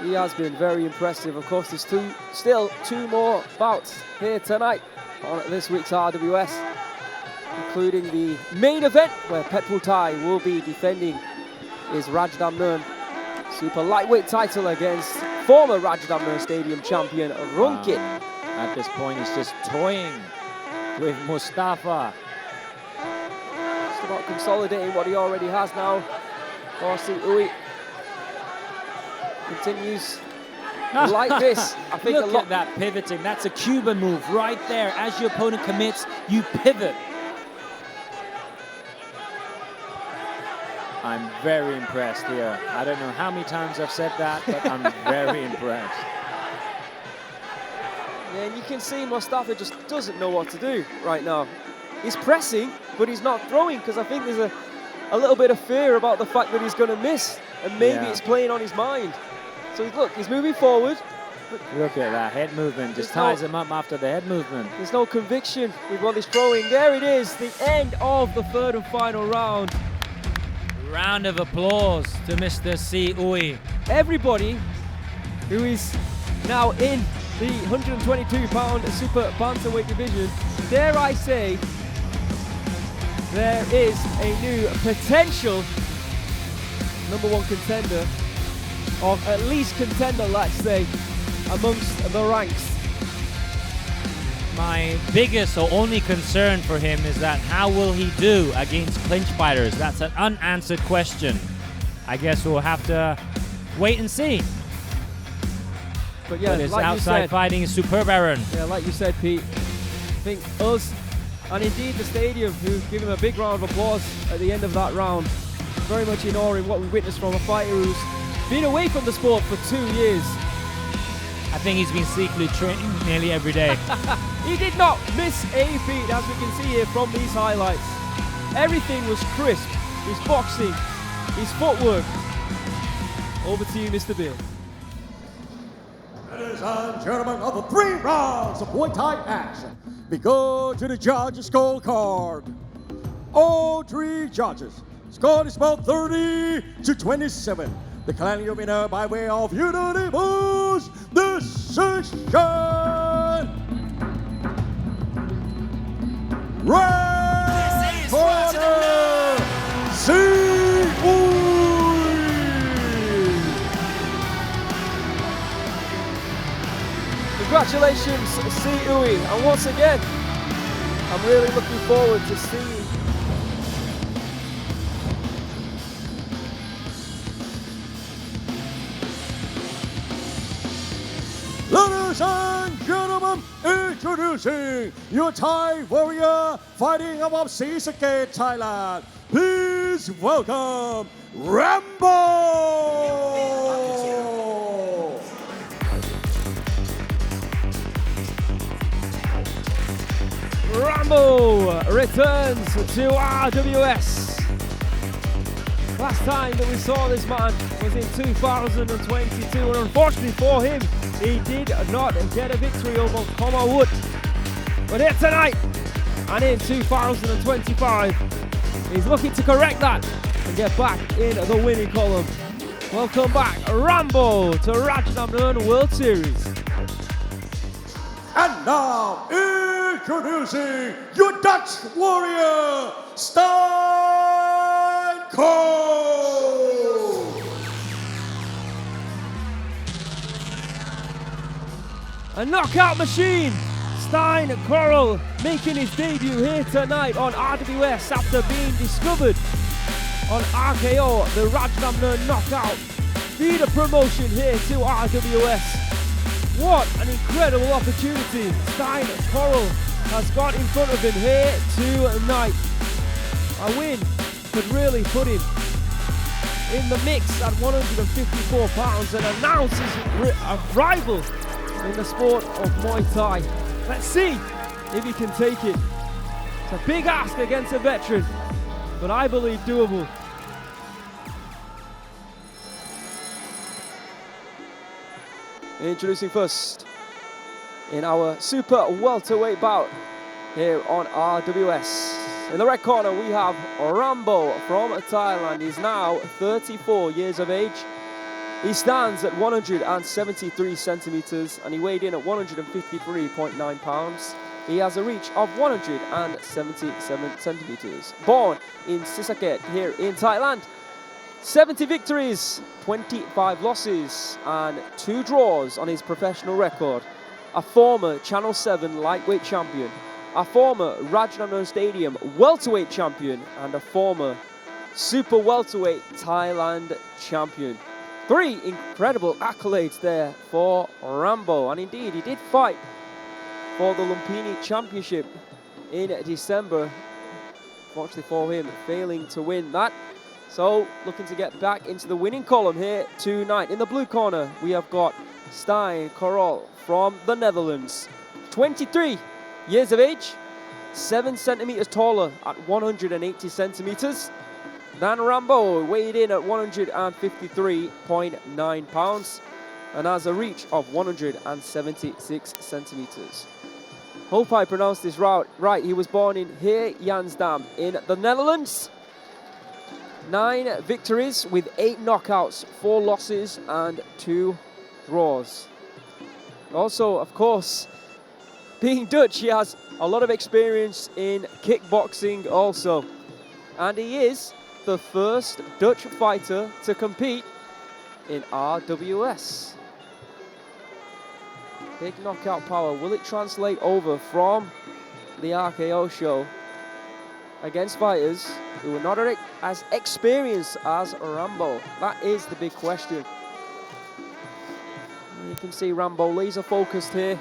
he has been very impressive. Of course, there's still two more bouts here tonight on this week's RWS, including the main event where Petchputhai will be defending his Rajadamnern super lightweight title against former Rajadamnern Stadium champion Rungkit. At this point, he's just toying with Mostafa. Just about consolidating what he already has now. Siouey continues like this. I think Look at that pivoting. That's a Cuban move right there. As your opponent commits, you pivot. I'm very impressed here. I don't know how many times I've said that, but I'm very impressed. Yeah, and you can see Mostafa just doesn't know what to do right now. He's pressing, but he's not throwing, because I think there's a little bit of fear about the fact that he's going to miss, and maybe it's playing on his mind. So look, he's moving forward. But look at that head movement, just ties him up after the head movement. There's no conviction with what he's throwing. There it is, the end of the third and final round. Round of applause to Mr. Siouey. Everybody who is now in the 122-pound super bantamweight division, dare I say, there is a new potential #1 contender, or at least contender, let's say, amongst the ranks. My biggest or only concern for him is that how will he do against clinch fighters? That's an unanswered question. I guess we'll have to wait and see. But yeah, his like outside fighting is superb, Aaron. Yeah, like you said, Pete, I think us, and indeed the stadium, who give him a big round of applause at the end of that round, very much in awe in what we witnessed from a fighter who's been away from the sport for 2 years. I think he's been secretly training nearly every day. He did not miss a beat, as we can see here from these highlights. Everything was crisp. His boxing, his footwork. Over to you, Mr. Bill. Ladies and gentlemen, of the 3 rounds of Muay Thai action, we go to the judges' scorecard. All 3 judges scored is about 30-27. Declaring your winner by way of unanimous decision. red corner, Siouey. Congratulations, Siouey. And once again, I'm really looking forward to seeing Ladies and gentlemen, introducing your Thai warrior fighting above Seascape, Thailand. Please welcome RAMBO! RAMBO returns to RWS. Last time that we saw this man was in 2022, and unfortunately for him, he did not get a victory over Korll Wood. But here tonight, and in 2025, he's looking to correct that and get back in the winning column. Welcome back, RAMBO, to Rajadamnern World Series. And now, introducing your Dutch warrior, Stijn Korll. A knockout machine, Stijn Korll making his debut here tonight on RWS after being discovered on RKO, the Rajadamnern knockout. Feeder promotion here to RWS. What an incredible opportunity Stijn Korll has got in front of him here tonight. A win could really put him in the mix at 154 pounds and announces a rival in the sport of Muay Thai. Let's see if he can take it. It's a big ask against a veteran, but I believe doable. Introducing first in our super welterweight bout here on RWS. In the red corner we have RAMBO from Thailand. He's now 34 years of age. He stands at 173 centimeters and he weighed in at 153.9 pounds. He has a reach of 177 centimeters. Born in Sisaket here in Thailand. 70 victories, 25 losses and 2 draws on his professional record. A former Channel 7 lightweight champion, a former Rajadamnern Stadium welterweight champion and a former super welterweight Thailand champion. 3 incredible accolades there for RAMBO, and indeed he did fight for the Lumpini Championship in December. Fortunately for him, failing to win that. So looking to get back into the winning column here tonight. In the blue corner, we have got Stijn Korll from the Netherlands. 23 years of age, 7 centimeters taller at 180 centimeters. than RAMBO, weighed in at 153.9 pounds and has a reach of 176 centimeters. Hope I pronounced this right. He was born in Heydar in the Netherlands. 9 victories with 8 knockouts, 4 losses and 2 draws. Also, of course, being Dutch, he has a lot of experience in kickboxing also. And he is the first Dutch fighter to compete in RWS. Big knockout power. Will it translate over from the RKO show against fighters who are not as experienced as RAMBO? That is the big question. You can see RAMBO laser focused here.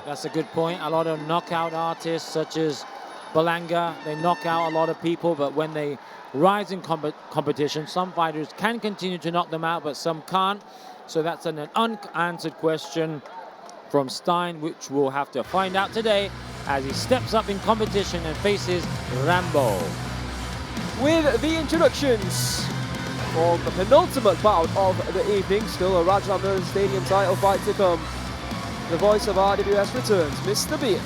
That's a good point. A lot of knockout artists such as Balanga, they knock out a lot of people, but when they rise in competition, some fighters can continue to knock them out, but some can't. So that's an unanswered question from Stijn, which we'll have to find out today as he steps up in competition and faces RAMBO. With the introductions for the penultimate bout of the evening, still a Rajadamnern Stadium title fight to come. The voice of RWS returns, Mr. Beer.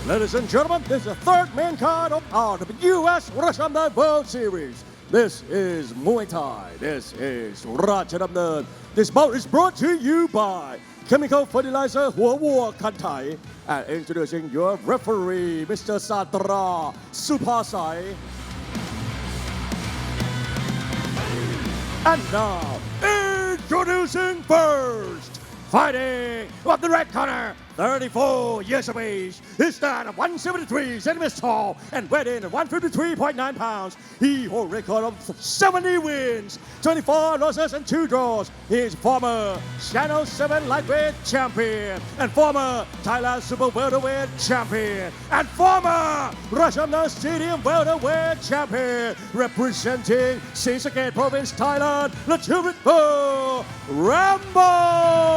Ladies and gentlemen, this is the third main card of RWS Rajadamnern World Series. This is Muay Thai. This is Rajadamnern. This bout is brought to you by Chemical Fertilizer Hua Kantai. And introducing your referee, Mr. Satra Supasai. And now, introducing first, fighting of the red corner, 34 years of age. He stands at 173 centimeters tall and weighed in at 153.9 pounds. He holds a record of 70 wins, 24 losses and 2 draws. He is former Channel 7 lightweight champion and former Thailand Super Welterweight champion and former Rajadamnern Stadium Welterweight champion. Representing Singha Province, Thailand, let's hear it for RAMBO!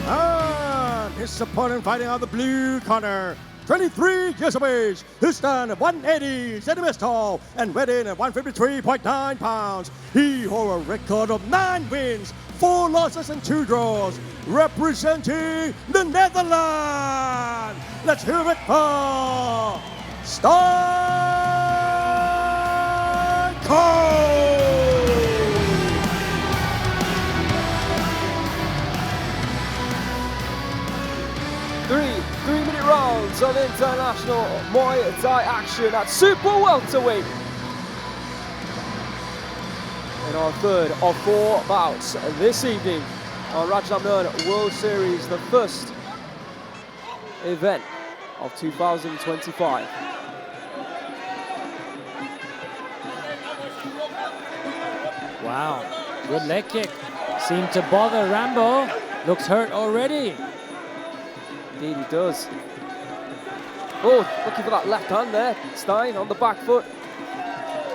And his opponent fighting on the blue corner, 23 years of age. He stands at 180 centimeters tall and weighed in at 153.9 pounds. He holds a record of 9 wins, 4 losses and 2 draws. Representing the Netherlands, let's hear it for Stijn Korll! 3-minute rounds of international Muay Thai action at super welterweight. In our third of 4 bouts this evening on Rajadamnern World Series, the first event of 2025. Wow, good leg kick. Seemed to bother RAMBO. Looks hurt already. Indeed he does. Oh, looking for that left hand there. Stijn on the back foot.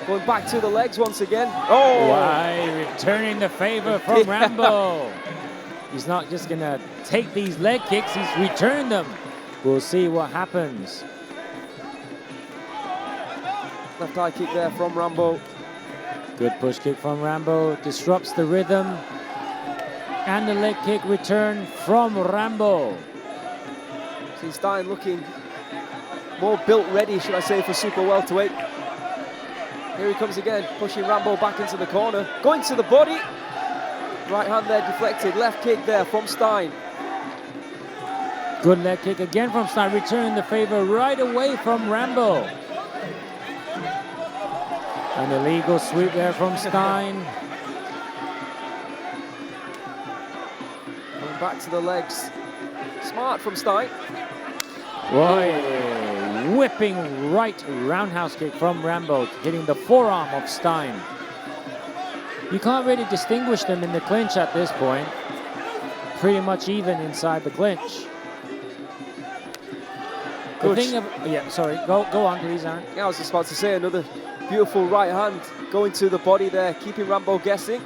Going back to the legs once again. Oh! Why, returning the favor from RAMBO. He's not just going to take these leg kicks, he's returned them. We'll see what happens. Left high kick there from RAMBO. Good push kick from RAMBO. Disrupts the rhythm. And the leg kick return from RAMBO. See Stijn looking more built ready, should I say, for super welterweight. Here he comes again, pushing RAMBO back into the corner. Going to the body. Right hand there deflected. Left kick there from Stijn. Good leg kick again from Stijn. Returning the favor right away from RAMBO. An illegal sweep there from Stijn. Going back to the legs. Smart from Stijn. Boy, whipping right roundhouse kick from RAMBO, hitting the forearm of Stijn. You can't really distinguish them in the clinch at this point. Pretty much even inside the clinch. The thing of, yeah, sorry, go on please, Aaron. Yeah, I was just about to say another beautiful right hand going to the body there, keeping RAMBO guessing.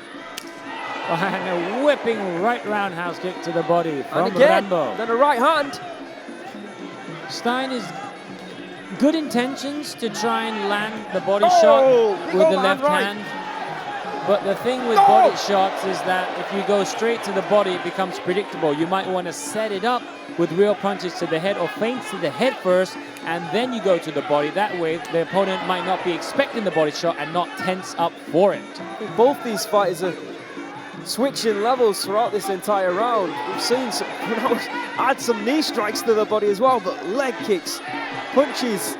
And a whipping right roundhouse kick to the body from and again, RAMBO. Then a right hand. Stijn is good intentions to try and land the body shot with the left hand. But the thing with body shots is that if you go straight to the body, it becomes predictable. You might want to set it up with real punches to the head or feints to the head first, and then you go to the body. That way, the opponent might not be expecting the body shot and not tense up for it. Both these fighters are switching levels throughout this entire round. We've seen some, add some knee strikes to the body as well, but leg kicks, punches,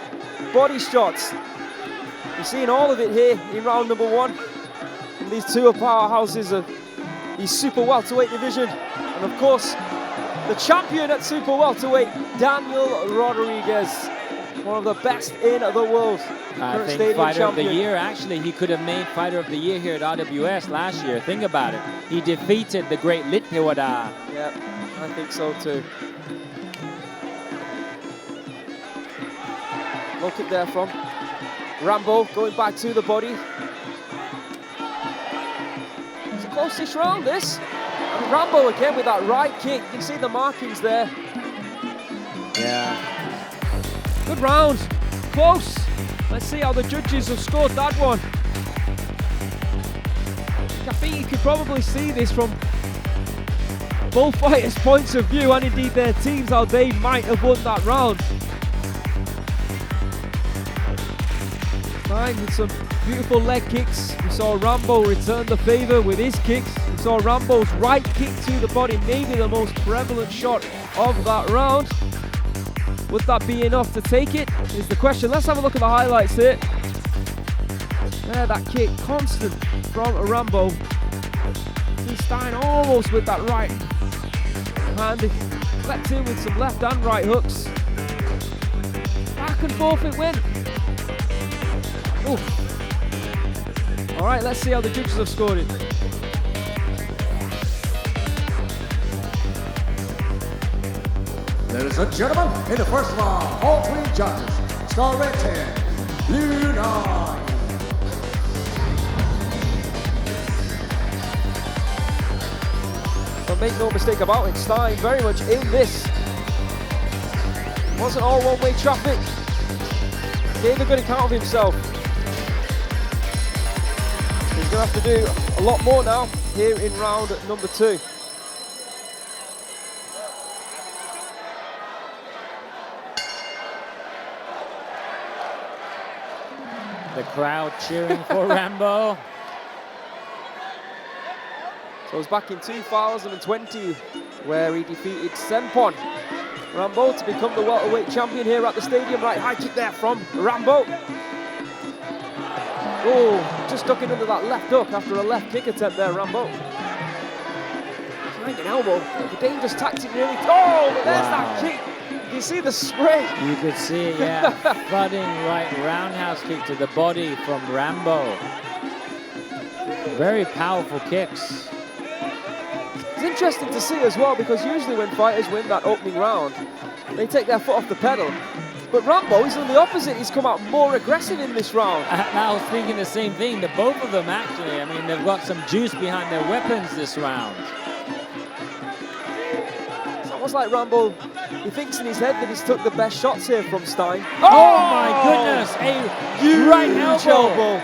body shots. We're seeing all of it here in round number 1. And these two are powerhouses of the super welterweight division. And of course, the champion at super welterweight, Daniel Rodriguez. One of the best in the world. I think Fighter of the Year, actually, he could have made Fighter of the Year here at RWS last year. Think about it. He defeated the great Linnea. Yeah, I think so too. Low kick there from RAMBO, going back to the body. It's a close-ish round, this. And RAMBO again with that right kick. You can see the markings there. Yeah. Good round, close. Let's see how the judges have scored that one. think you could probably see this from both fighters' points of view and indeed their teams, how they might have won that round. Stijn with some beautiful leg kicks. We saw RAMBO return the favour with his kicks. We saw RAMBO's right kick to the body, maybe the most prevalent shot of that round. Would that be enough to take it, is the question. Let's have a look at the highlights here. There, that kick, constant from RAMBO. See Stijn almost with that right hand. He flex in with some left and right hooks. Back and forth it went. Ooh. All right, let's see how the judges have scored it. Ladies and gentlemen, in the first round, all three judges, star rating, Linnea. But make no mistake about it, Stijn very much in this. Wasn't all one-way traffic. Gave a good account of himself. He's going to have to do a lot more now here in round number 2. The crowd cheering for RAMBO. So it was back in 2020 where he defeated Sempon RAMBO to become the welterweight champion here at the stadium. Right, high kick there from RAMBO. Oh, just ducking under that left hook after a left kick attempt there, RAMBO. Trying an elbow, a dangerous tactic really. Oh, but there's that kick. You see the spray. You could see it, yeah. Thudding right roundhouse kick to the body from RAMBO. Very powerful kicks. It's interesting to see as well, because usually when fighters win that opening round, they take their foot off the pedal. But RAMBO, he's on the opposite. He's come out more aggressive in this round. I was thinking the same thing, that both of them actually, I mean, they've got some juice behind their weapons this round. It's almost like RAMBO, he thinks in his head that he's took the best shots here from Stijn. Oh my goodness, a Huge right elbow.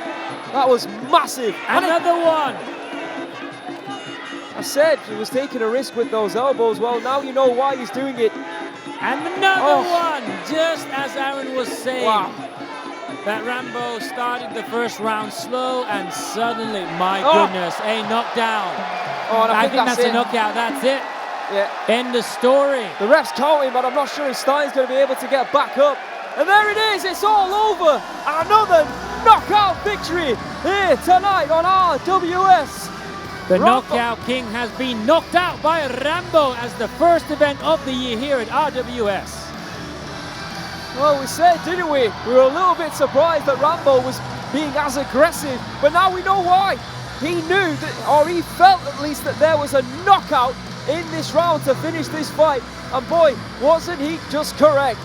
That was massive. Another one. I said he was taking a risk with those elbows. Well, now you know why he's doing it. And another one, just as Aaron was saying. Wow. That RAMBO started the first round slow and suddenly, my goodness, a knockdown. Oh, and I think that's it. a knockout, that's it. Yeah. End the story. The ref's counting, but I'm not sure if Stein's going to be able to get back up. And there it is, it's all over. Another knockout victory here tonight on RWS. The Knockout King has been knocked out by RAMBO as the first event of the year here at RWS. Well, we said, didn't we? We were a little bit surprised that RAMBO was being as aggressive, but now we know why. He knew that, or he felt at least, that there was a knockout in this round to finish this fight. And boy, wasn't he just correct.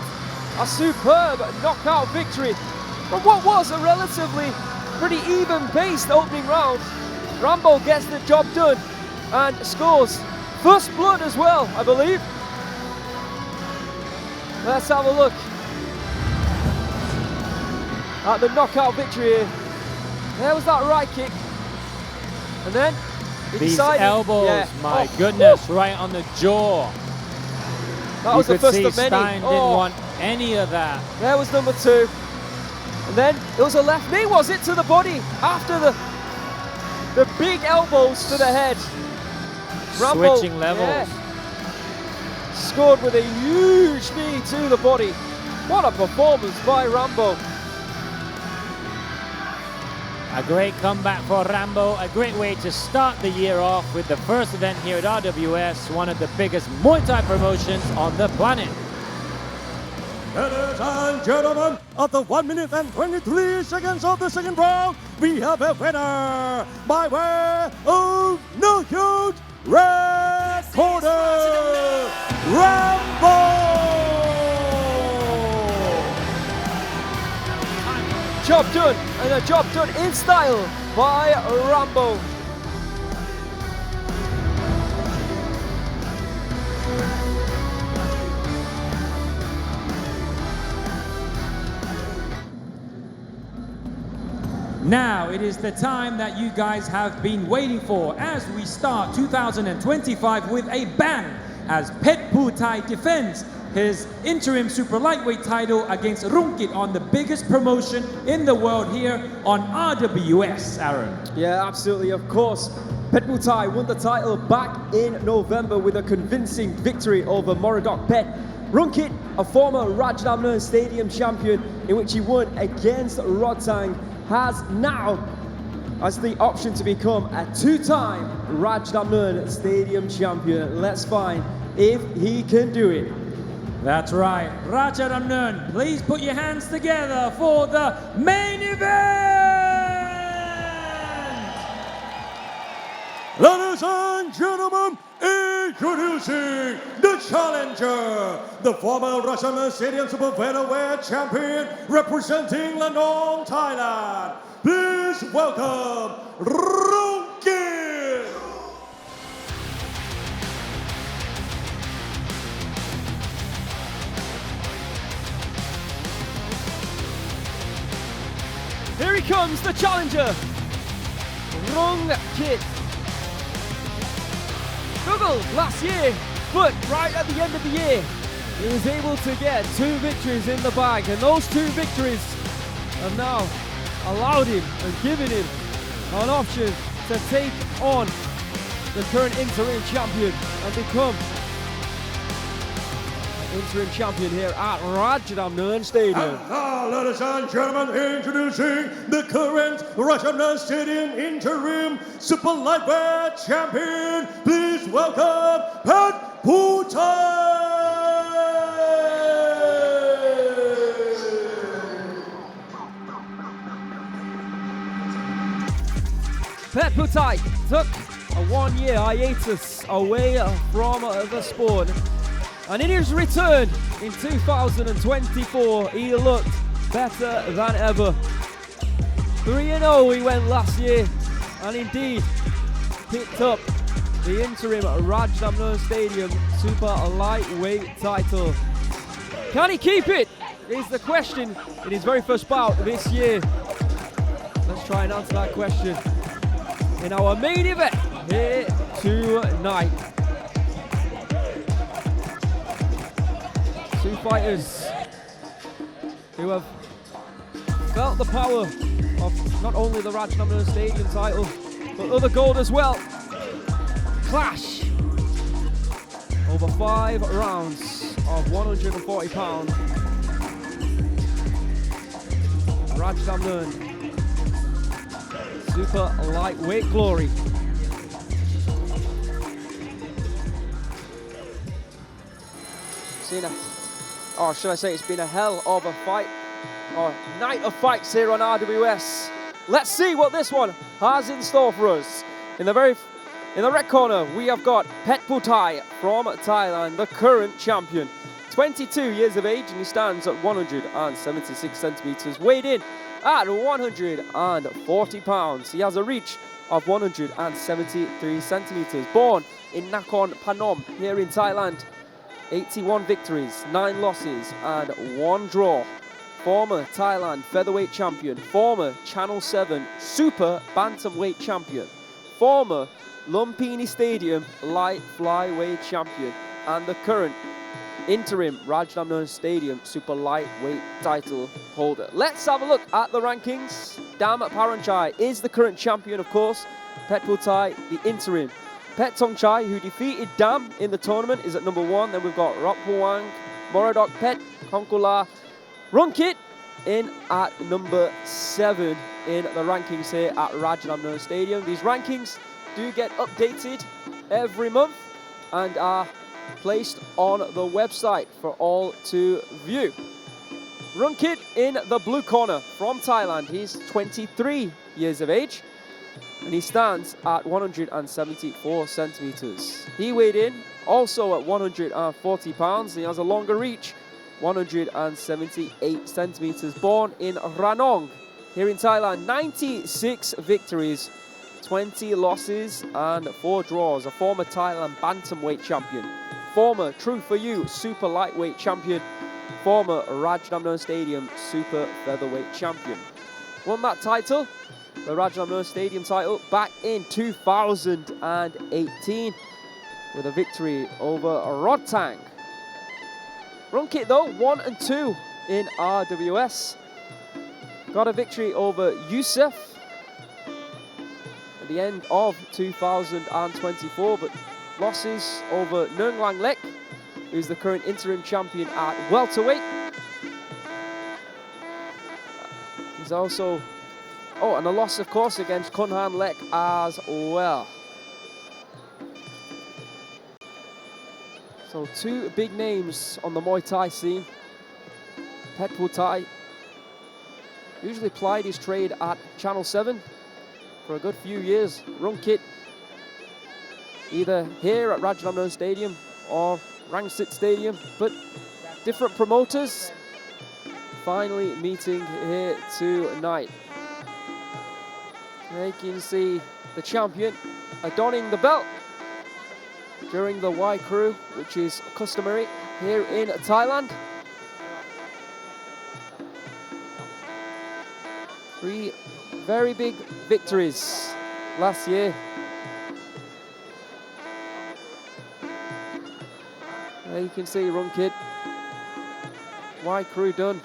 A superb knockout victory from what was a relatively pretty even-paced opening round. RAMBO gets the job done and scores first blood as well, I believe. Let's have a look at the knockout victory here. There was that right kick. And then he These decided, elbows, my goodness, right on the jaw. That was the first of many. Stijn didn't want any of that. There was number 2. And then it was a left knee, was it, to the body after the big elbows to the head. RAMBO, Switching levels. Scored with a huge knee to the body. What a performance by RAMBO. A great comeback for RAMBO, a great way to start the year off with the first event here at RWS, one of the biggest Muay Thai promotions on the planet. Ladies and gentlemen, after 1 minute and 23 seconds of the second round, we have a winner by way of knockout, red corner, RAMBO! Job done, and a job done in style by RAMBO. Now it is the time that you guys have been waiting for as we start 2025 with a bang as Petchputhai defends his interim super lightweight title against Rungkit on the biggest promotion in the world here on RWS, Aaron. Yeah, absolutely, of course. Petchputhai won the title back in November with a convincing victory over Moradok Pet. Rungkit, a former Rajadamnern Stadium champion in which he won against Rotang, has the option to become a two-time Rajadamnern Stadium champion. Let's find if he can do it. That's right. Rajadamnern, please put your hands together for the main event! Ladies and gentlemen, introducing the challenger, the former Rajadamnern Stadium Super Featherweight champion representing Lanong, Thailand. Please welcome Rungkit. Here he comes, the challenger, Rungkit. Struggled last year, but right at the end of the year, he was able to get 2 victories in the bag, and those 2 victories have now allowed him and given him an option to take on the current interim champion and become interim champion here at Rajadamnern Stadium. And now, ladies and gentlemen, introducing the current Rajadamnern Stadium interim super lightweight champion. Please welcome Petchputhai. Petchputhai took a 1-year hiatus away from the sport. And in his return in 2024, he looked better than ever. 3-0 he went last year, and indeed picked up the interim Rajadamnern Stadium super lightweight title. Can he keep it? Is the question in his very first bout this year. Let's try and answer that question in our main event here tonight. 2 fighters who have felt the power of not only the Rattanabundit Stadium title, but other gold as well. Clash over 5 rounds of 140 pound. Rajadamnern super lightweight glory. Or should I say, it's been a hell of a fight, or night of fights here on RWS. Let's see what this one has in store for us. In the red corner, we have got Petchputhai from Thailand, the current champion. 22 years of age, and he stands at 176 centimeters, weighed in at 140 pounds. He has a reach of 173 centimeters. Born in Nakhon Phanom here in Thailand. 81 victories, 9 losses and 1 draw. Former Thailand featherweight champion, former Channel 7 super bantamweight champion, former Lumpini Stadium light flyweight champion, and the current interim Rajadamnern Stadium super lightweight title holder. Let's have a look at the rankings. Dam Paranchai is the current champion, of course. Petchputhai, the interim. Pet Tongchai, who defeated Dam in the tournament, is at number 1. Then we've got Ropawang, Moradok Pet, Konkula, Rungkit in at number 7 in the rankings here at Rajadamnern Stadium. These rankings do get updated every month and are placed on the website for all to view. Rungkit in the blue corner from Thailand. He's 23 years of age, and he stands at 174 centimeters. He weighed in also at 140 pounds. He has a longer reach, 178 centimeters. Born in Ranong here in Thailand. 96 victories, 20 losses and 4 draws. A former Thailand bantamweight champion, former True For You super lightweight champion, former Rajadamnern Stadium super featherweight champion. won that title, the Rajadamnern Stadium title, back in 2018 with a victory over Rotang. Rungkit though, 1 and 2 in RWS. Got a victory over Youssef at the end of 2024, but losses over Singhnlek, who's the current interim champion at welterweight. He's also, and a loss of course against Singhnlek as well. So 2 big names on the Muay Thai scene. Petchputhai usually plied his trade at Channel 7 for a good few years. Rungkit either here at Rajadamnern Stadium or Rangsit Stadium, but different promoters finally meeting here tonight. There you can see the champion adorning the belt during the Y Crew, which is customary here in Thailand. 3 very big victories last year. There you can see Rungkit, Y Crew done.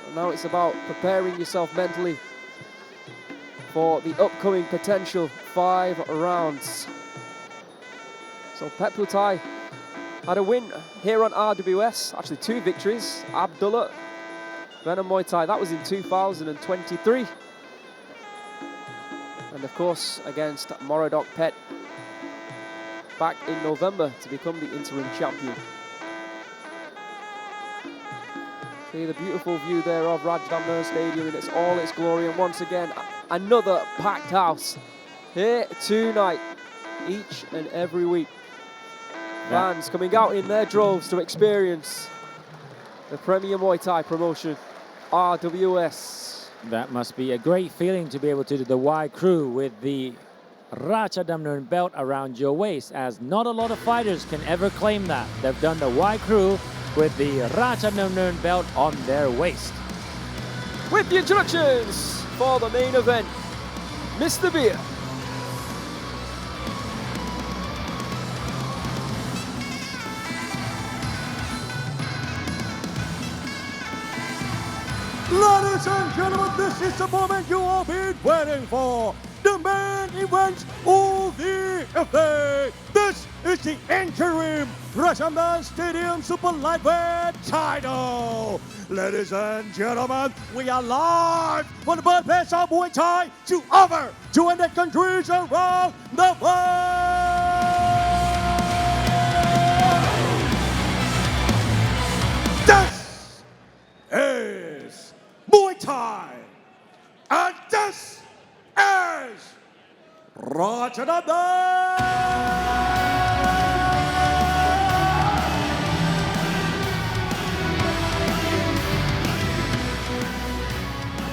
And now it's about preparing yourself mentally for the upcoming potential 5 rounds. So Petchputhai had a win here on RWS, actually 2 victories. Abdullah, Venum Muay Thai, that was in 2023. And of course against Moradok Pet back in November to become the interim champion. See the beautiful view there of Rajadamnern Stadium in all its glory, and once again another packed house here tonight, each and every week. Fans coming out in their droves to experience the Premier Muay Thai promotion, RWS. That must be a great feeling to be able to do the Y Crew with the Rajadamnern belt around your waist, as not a lot of fighters can ever claim that. They've done the Y Crew with the Rajadamnern belt on their waist. With the introductions for the main event, Mr. Beer. Ladies and gentlemen, this is the moment you all been waiting for. The main event of the evening. This is the interim Rajadamnern Stadium Super Lightweight title. Ladies and gentlemen, we are live from the birthplace of Muay Thai to over 200 countries around the world. This is Muay Thai, and this is Rajadamnern.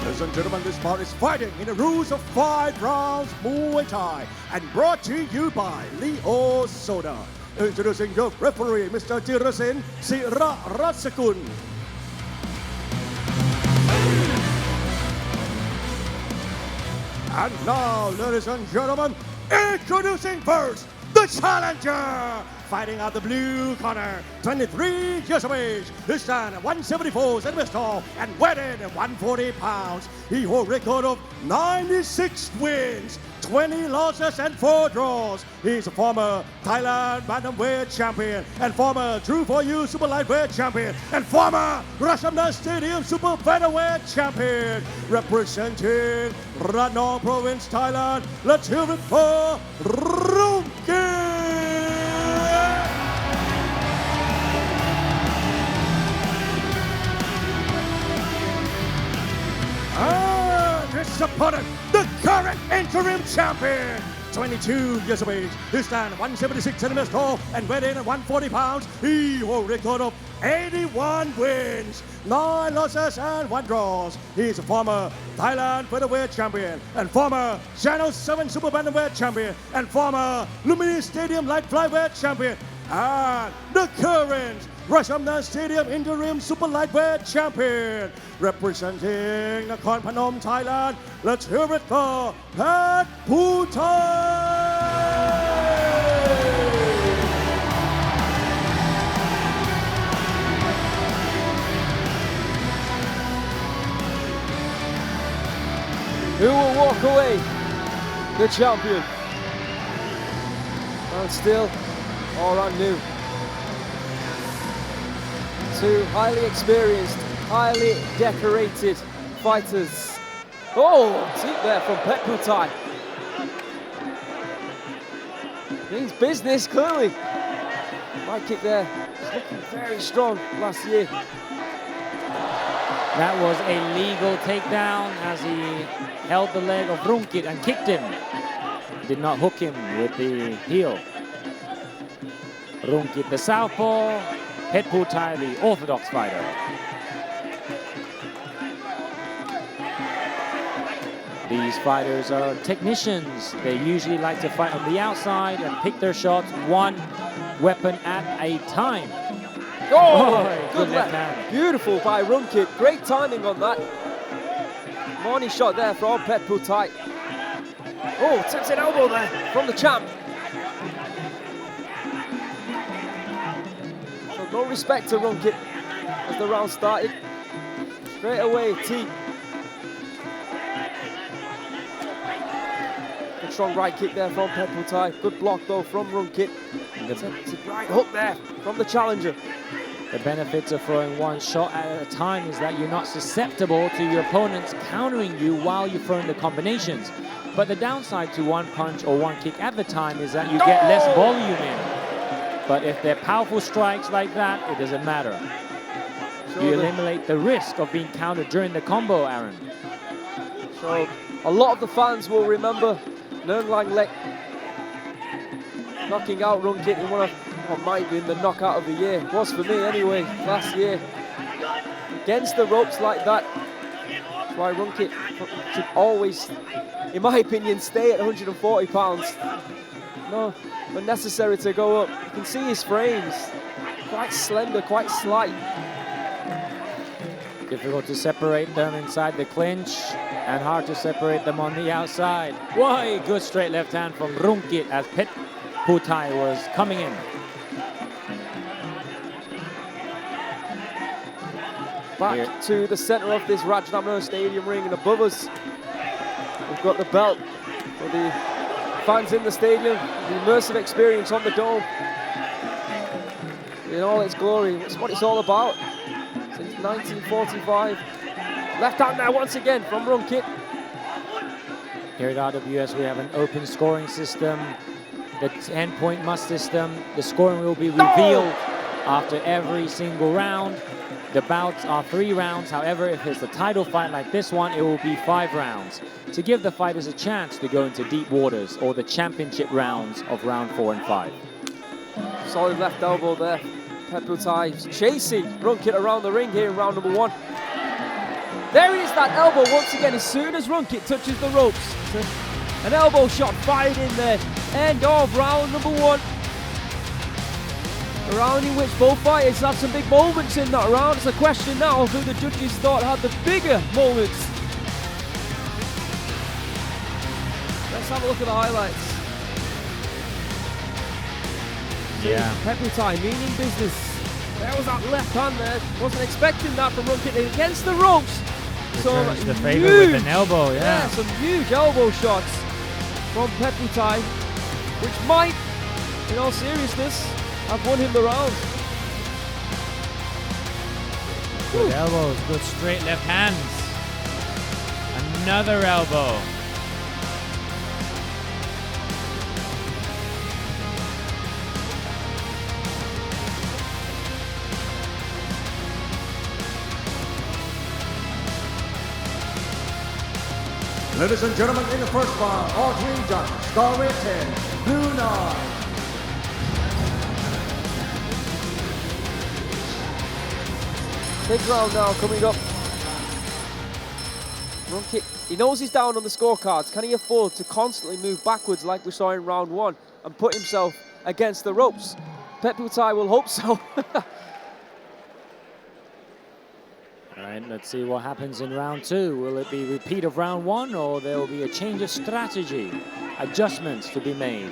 Ladies and gentlemen, this bout is fighting in the rules of 5 rounds Muay Thai, and brought to you by Leo Soda. Introducing your referee, Mr. Tirasin Siraratsakun. And now, ladies and gentlemen, introducing first the challenger. Fighting out the blue corner, 23 years of age. This stand at 174 centimeters tall and weighed at 140 pounds. He holds a record of 96 wins, 20 losses and 4 draws. He's a former Thailand Bantamweight champion and former True For You Super Lightweight champion and former Rajadamnern Stadium Super Featherweight champion. Representing Rattanabundit Province, Thailand, let's hear it for Rungkit. And his opponent, the current interim champion, 22 years of age. This stand 176 centimeters tall and weighed in at 140 pounds. He holds a record of 81 wins, 9 losses and 1 draws. He's a former Thailand Featherweight champion and former Channel 7 Super Bantamweight champion and former Lumpini Stadium Light Flyweight champion. And the current Rajadamnern Stadium Interim Super Lightweight Champion, representing Nakhon Phanom, Thailand. Let's hear it for Petchputhai. Who will walk away the champion? And still, all brand new. Two highly experienced, highly decorated fighters. Oh, deep there from Petchputhai. Means business, clearly. Right kick there, looking very strong last year. That was a legal takedown as he held the leg of Rungkit and kicked him. Did not hook him with the heel. Rungkit the southpaw, Petchputhai the orthodox fighter. These fighters are technicians. They usually like to fight on the outside and pick their shots one weapon at a time. Oh, good left hand. Beautiful by Rungkit. Great timing on that. Morning shot there from Petchputhai. Oh, tips an elbow there from the champ. So no respect to Rungkit as the round started. Straight away, T. Good strong right kick there from Petchputhai. Good block though from Rungkit. It's a right hook there from the challenger. The benefits of throwing one shot at a time is that you're not susceptible to your opponents countering you while you're throwing the combinations. But the downside to one punch or one kick at the time is that you get less volume in. But if they're powerful strikes like that, it doesn't matter. You eliminate the risk of being countered during the combo, Aaron. So a lot of the fans will remember Sitnonglek knocking out Rungkit in one of what might be the knockout of the year. Was for me anyway, last year. Against the ropes like that. That's why Rungkit should always, in my opinion, stay at 140 pounds. No, but necessary to go up. You can see his frames. Quite slender, quite slight. Difficult to separate them inside the clinch and hard to separate them on the outside. Why, good straight left hand from Rungkit as Petchputhai was coming in. Back to the center of this Rajadamnern Stadium ring, and above us we've got the belt for the fans in the stadium, the immersive experience on the dome in all its glory. It's what it's all about since 1945. Left hand there once again from Rungkit. Here at RWS we have an open scoring system, the 10-point must system. The scoring will be revealed after every single round. The bouts are 3 rounds. However, if it's a title fight like this one, it will be 5 rounds to give the fighters a chance to go into deep waters or the championship rounds of round 4 and 5. Solid left elbow there. Petchputhai chasing Rungkit around the ring here in round number 1. There it is, that elbow once again as soon as Rungkit touches the ropes. An elbow shot fired in there. End of round number 1. A round in which both fighters had some big moments in that round. It's a question now of who the judges thought had the bigger moments. Let's have a look at the highlights. Yeah. Petchputhai meaning business. There was that left hand there. Wasn't expecting that from Rungkit against the ropes. Returns the favor with an elbow, yeah. Some huge elbow shots from Petchputhai, which might, in all seriousness, have won him the round. Good elbows, good straight left hands. Another elbow. Ladies and gentlemen, in the first round, all 3 judges, score rate 10, blue 9. Big round now coming up. Rungkit, he knows he's down on the scorecards. Can he afford to constantly move backwards like we saw in round 1 and put himself against the ropes? Petchputhai will hope so. All right, let's see what happens in round 2. Will it be repeat of round 1, or there will be a change of strategy, adjustments to be made?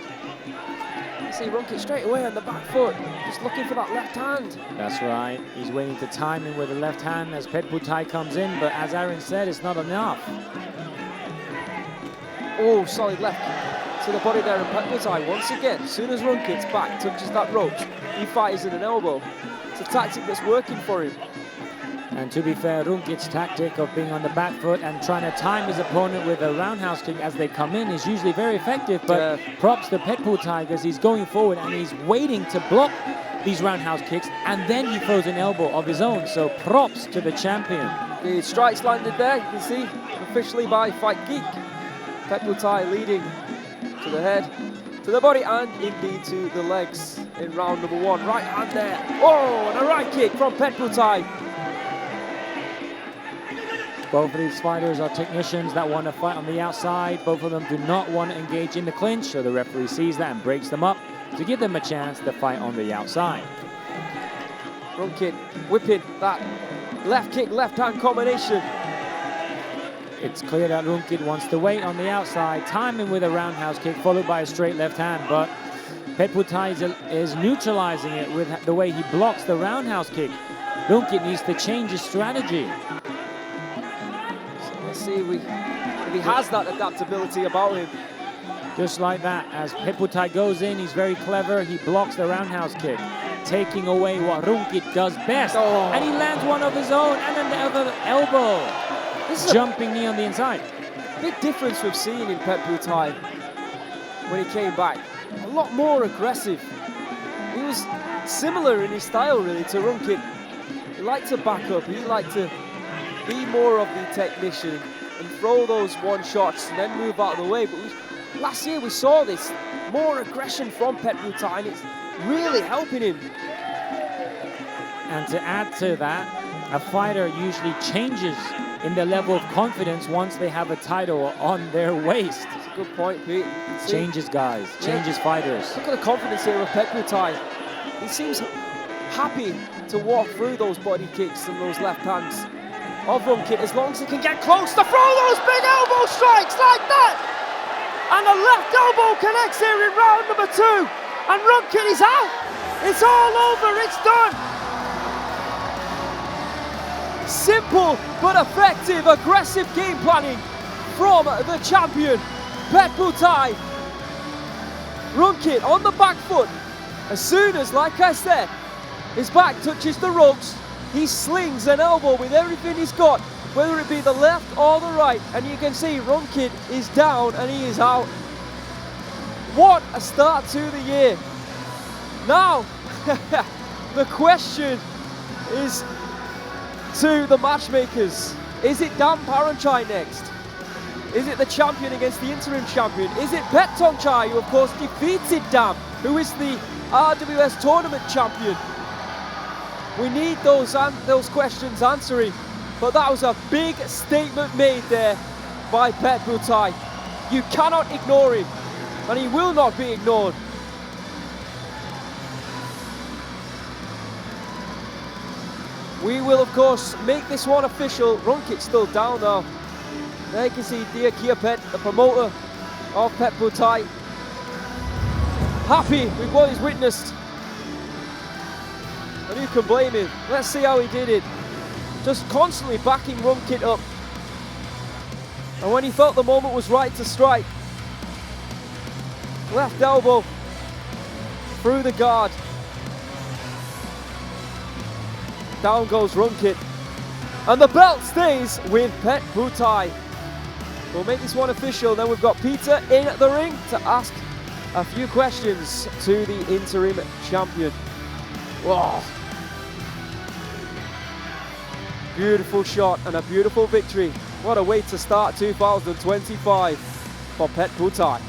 You see Rungkit straight away on the back foot, just looking for that left hand. That's right. He's waiting to time in with the left hand as Petchputhai comes in, but as Aaron said, it's not enough. Oh, solid left to the body there, and Petchputhai once again, as soon as Rungkit's back touches that ropes, he fires in an elbow. It's a tactic that's working for him. And to be fair, Rungkit's tactic of being on the back foot and trying to time his opponent with a roundhouse kick as they come in is usually very effective, but props to Petchputhai because he's going forward and he's waiting to block these roundhouse kicks, and then he throws an elbow of his own, so props to the champion. The strikes landed there, you can see, officially by Fight Geek. Petchputhai leading to the head, to the body, and indeed to the legs in round number 1. Right hand there. Oh, and a right kick from Petchputhai. Both of these fighters are technicians that want to fight on the outside. Both of them do not want to engage in the clinch, so the referee sees that and breaks them up to give them a chance to fight on the outside. Rungkit whipping that left kick, left hand combination. It's clear that Rungkit wants to wait on the outside, timing with a roundhouse kick followed by a straight left hand, but Petchputhai is neutralizing it with the way he blocks the roundhouse kick. Rungkit needs to change his strategy. So let's see if he has that adaptability about him. Just like that, as Petchputhai goes in, he's very clever. He blocks the roundhouse kick, taking away what Rungkit does best. Oh. And he lands one of his own, and then the other elbow. This is Jumping knee on the inside. a big difference we've seen in Petchputhai when he came back. A lot more aggressive. He was similar in his style, really, to Rungkit. He liked to back up. He liked to be more of the technician and throw those one shots and then move out of the way. But last year we saw this more aggression from Petchputhai, and it's really helping him. And to add to that, a fighter usually changes in their level of confidence once they have a title on their waist. That's a good point, Pete. Changes guys, changes fighters. Look at the confidence here of Petchputhai. He seems happy to walk through those body kicks and those left hands of Rungkit as long as he can get close to throw those big elbow strikes like that. And the left elbow connects here in round number 2. And Rungkit is out. It's all over. It's done. Simple but effective, aggressive game planning from the champion, Petchputhai. Rungkit on the back foot. As soon as, like I said, his back touches the ropes, he slings an elbow with everything he's got, whether it be the left or the right. And you can see Rungkit is down and he is out. What a start to the year. Now, the question is to the matchmakers. Is it Dan Paranchai next? Is it the champion against the interim champion? Is it Petchputhai, who of course defeated Dan, who is the RWS tournament champion? We need those questions answering, but that was a big statement made there by Petchputhai. You cannot ignore him, and he will not be ignored. We will, of course, make this one official. Rungkit's still down now. There you can see Dear Kiapet, the promoter of Petchputhai, happy with what he's witnessed. And who can blame him? Let's see how he did it. Just constantly backing Rungkit up. And when he felt the moment was right to strike, left elbow through the guard. Down goes Rungkit. And the belt stays with Petchputhai. We'll make this one official. Then we've got Peter in the ring to ask a few questions to the interim champion. Whoa. Beautiful shot and a beautiful victory. What a way to start 2025 for Petchputhai.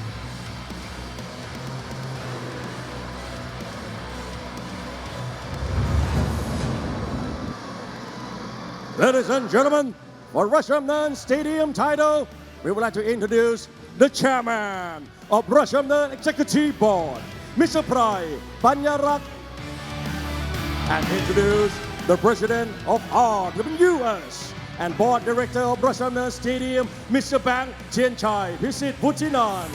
Ladies and gentlemen, for Rajadamnern Stadium title, we would like to introduce the chairman of Rajadamnern Executive Board, Mr. Prai Banyarak, and introduce the president of RWS and board director of Rajadamnern Stadium, Mr. Bang Tianchai Pisit Putinan.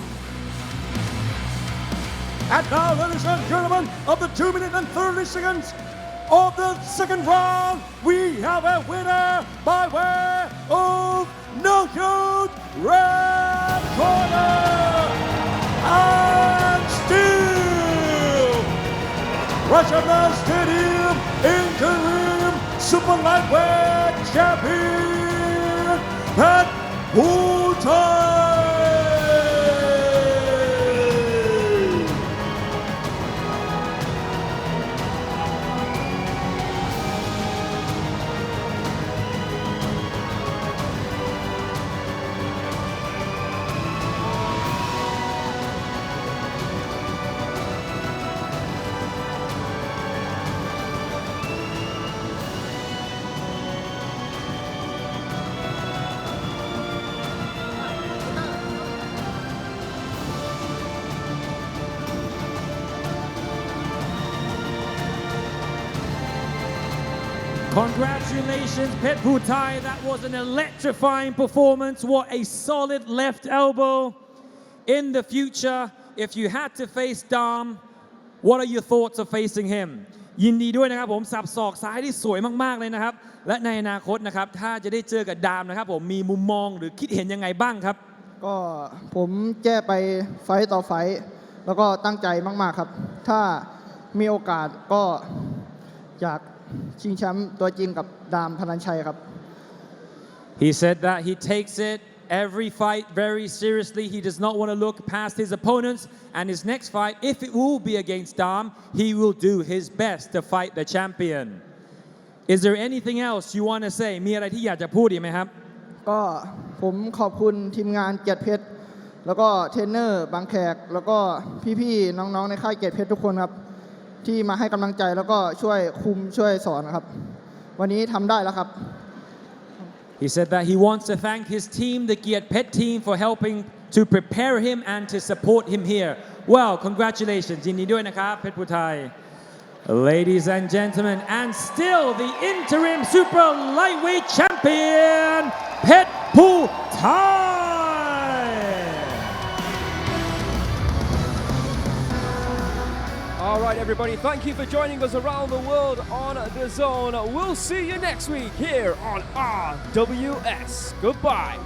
And now, ladies and gentlemen, of the 2 minutes and 30 seconds of the second round, we have a winner by way of knockout, red corner, and still Rajadamnern Stadium interim super lightweight champion, Petchputhai. Congratulations, Petchputhai. That was an electrifying performance. What a solid left elbow. In the future, if you had to face Dam, what are your thoughts of facing him? ยินดีด้วยนะครับผมสับศอกซ้ายที่สวยมากๆเลยนะครับและในอนาคตนะครับถ้าจะได้เจอกับดามนะครับผมมีมุมมองหรือคิดเห็นยังไงบ้างครับ ก็ผมแก้ไปไฟต์ต่อไฟต์แล้วก็ตั้งใจมากๆครับถ้ามีโอกาสก็อยากชิงแชมป์ตัวจริงกับดามพนันชัยครับ He said that he takes it every fight very seriously. He does not want to look past his opponents, and his next fight, if it will be against Dam, he will do his best to fight the champion. Is there anything else you want to say? มีอะไรที่อยากจะพูดอีกไหมครับ ก็ผมขอบคุณทีมงานเกียรติเพชรแล้วก็เทรนเนอร์บางแขกแล้วก็พี่ๆน้องๆในค่ายเกียรติเพชรทุกคนครับที่มาให้กำลังใจแล้วก็ช่วยคุมช่วยสอนครับวันนี้ทำได้แล้วครับ He said that he wants to thank his team, the Geert Pet team, for helping to prepare him and to support him here. Well, congratulations. ยินดีด้วยนะครับ Petchputhai. Ladies and gentlemen, and still the interim super lightweight champion, Petchputhai. All right, everybody, thank you for joining us around the world on DAZN. We'll see you next week here on RWS. Goodbye.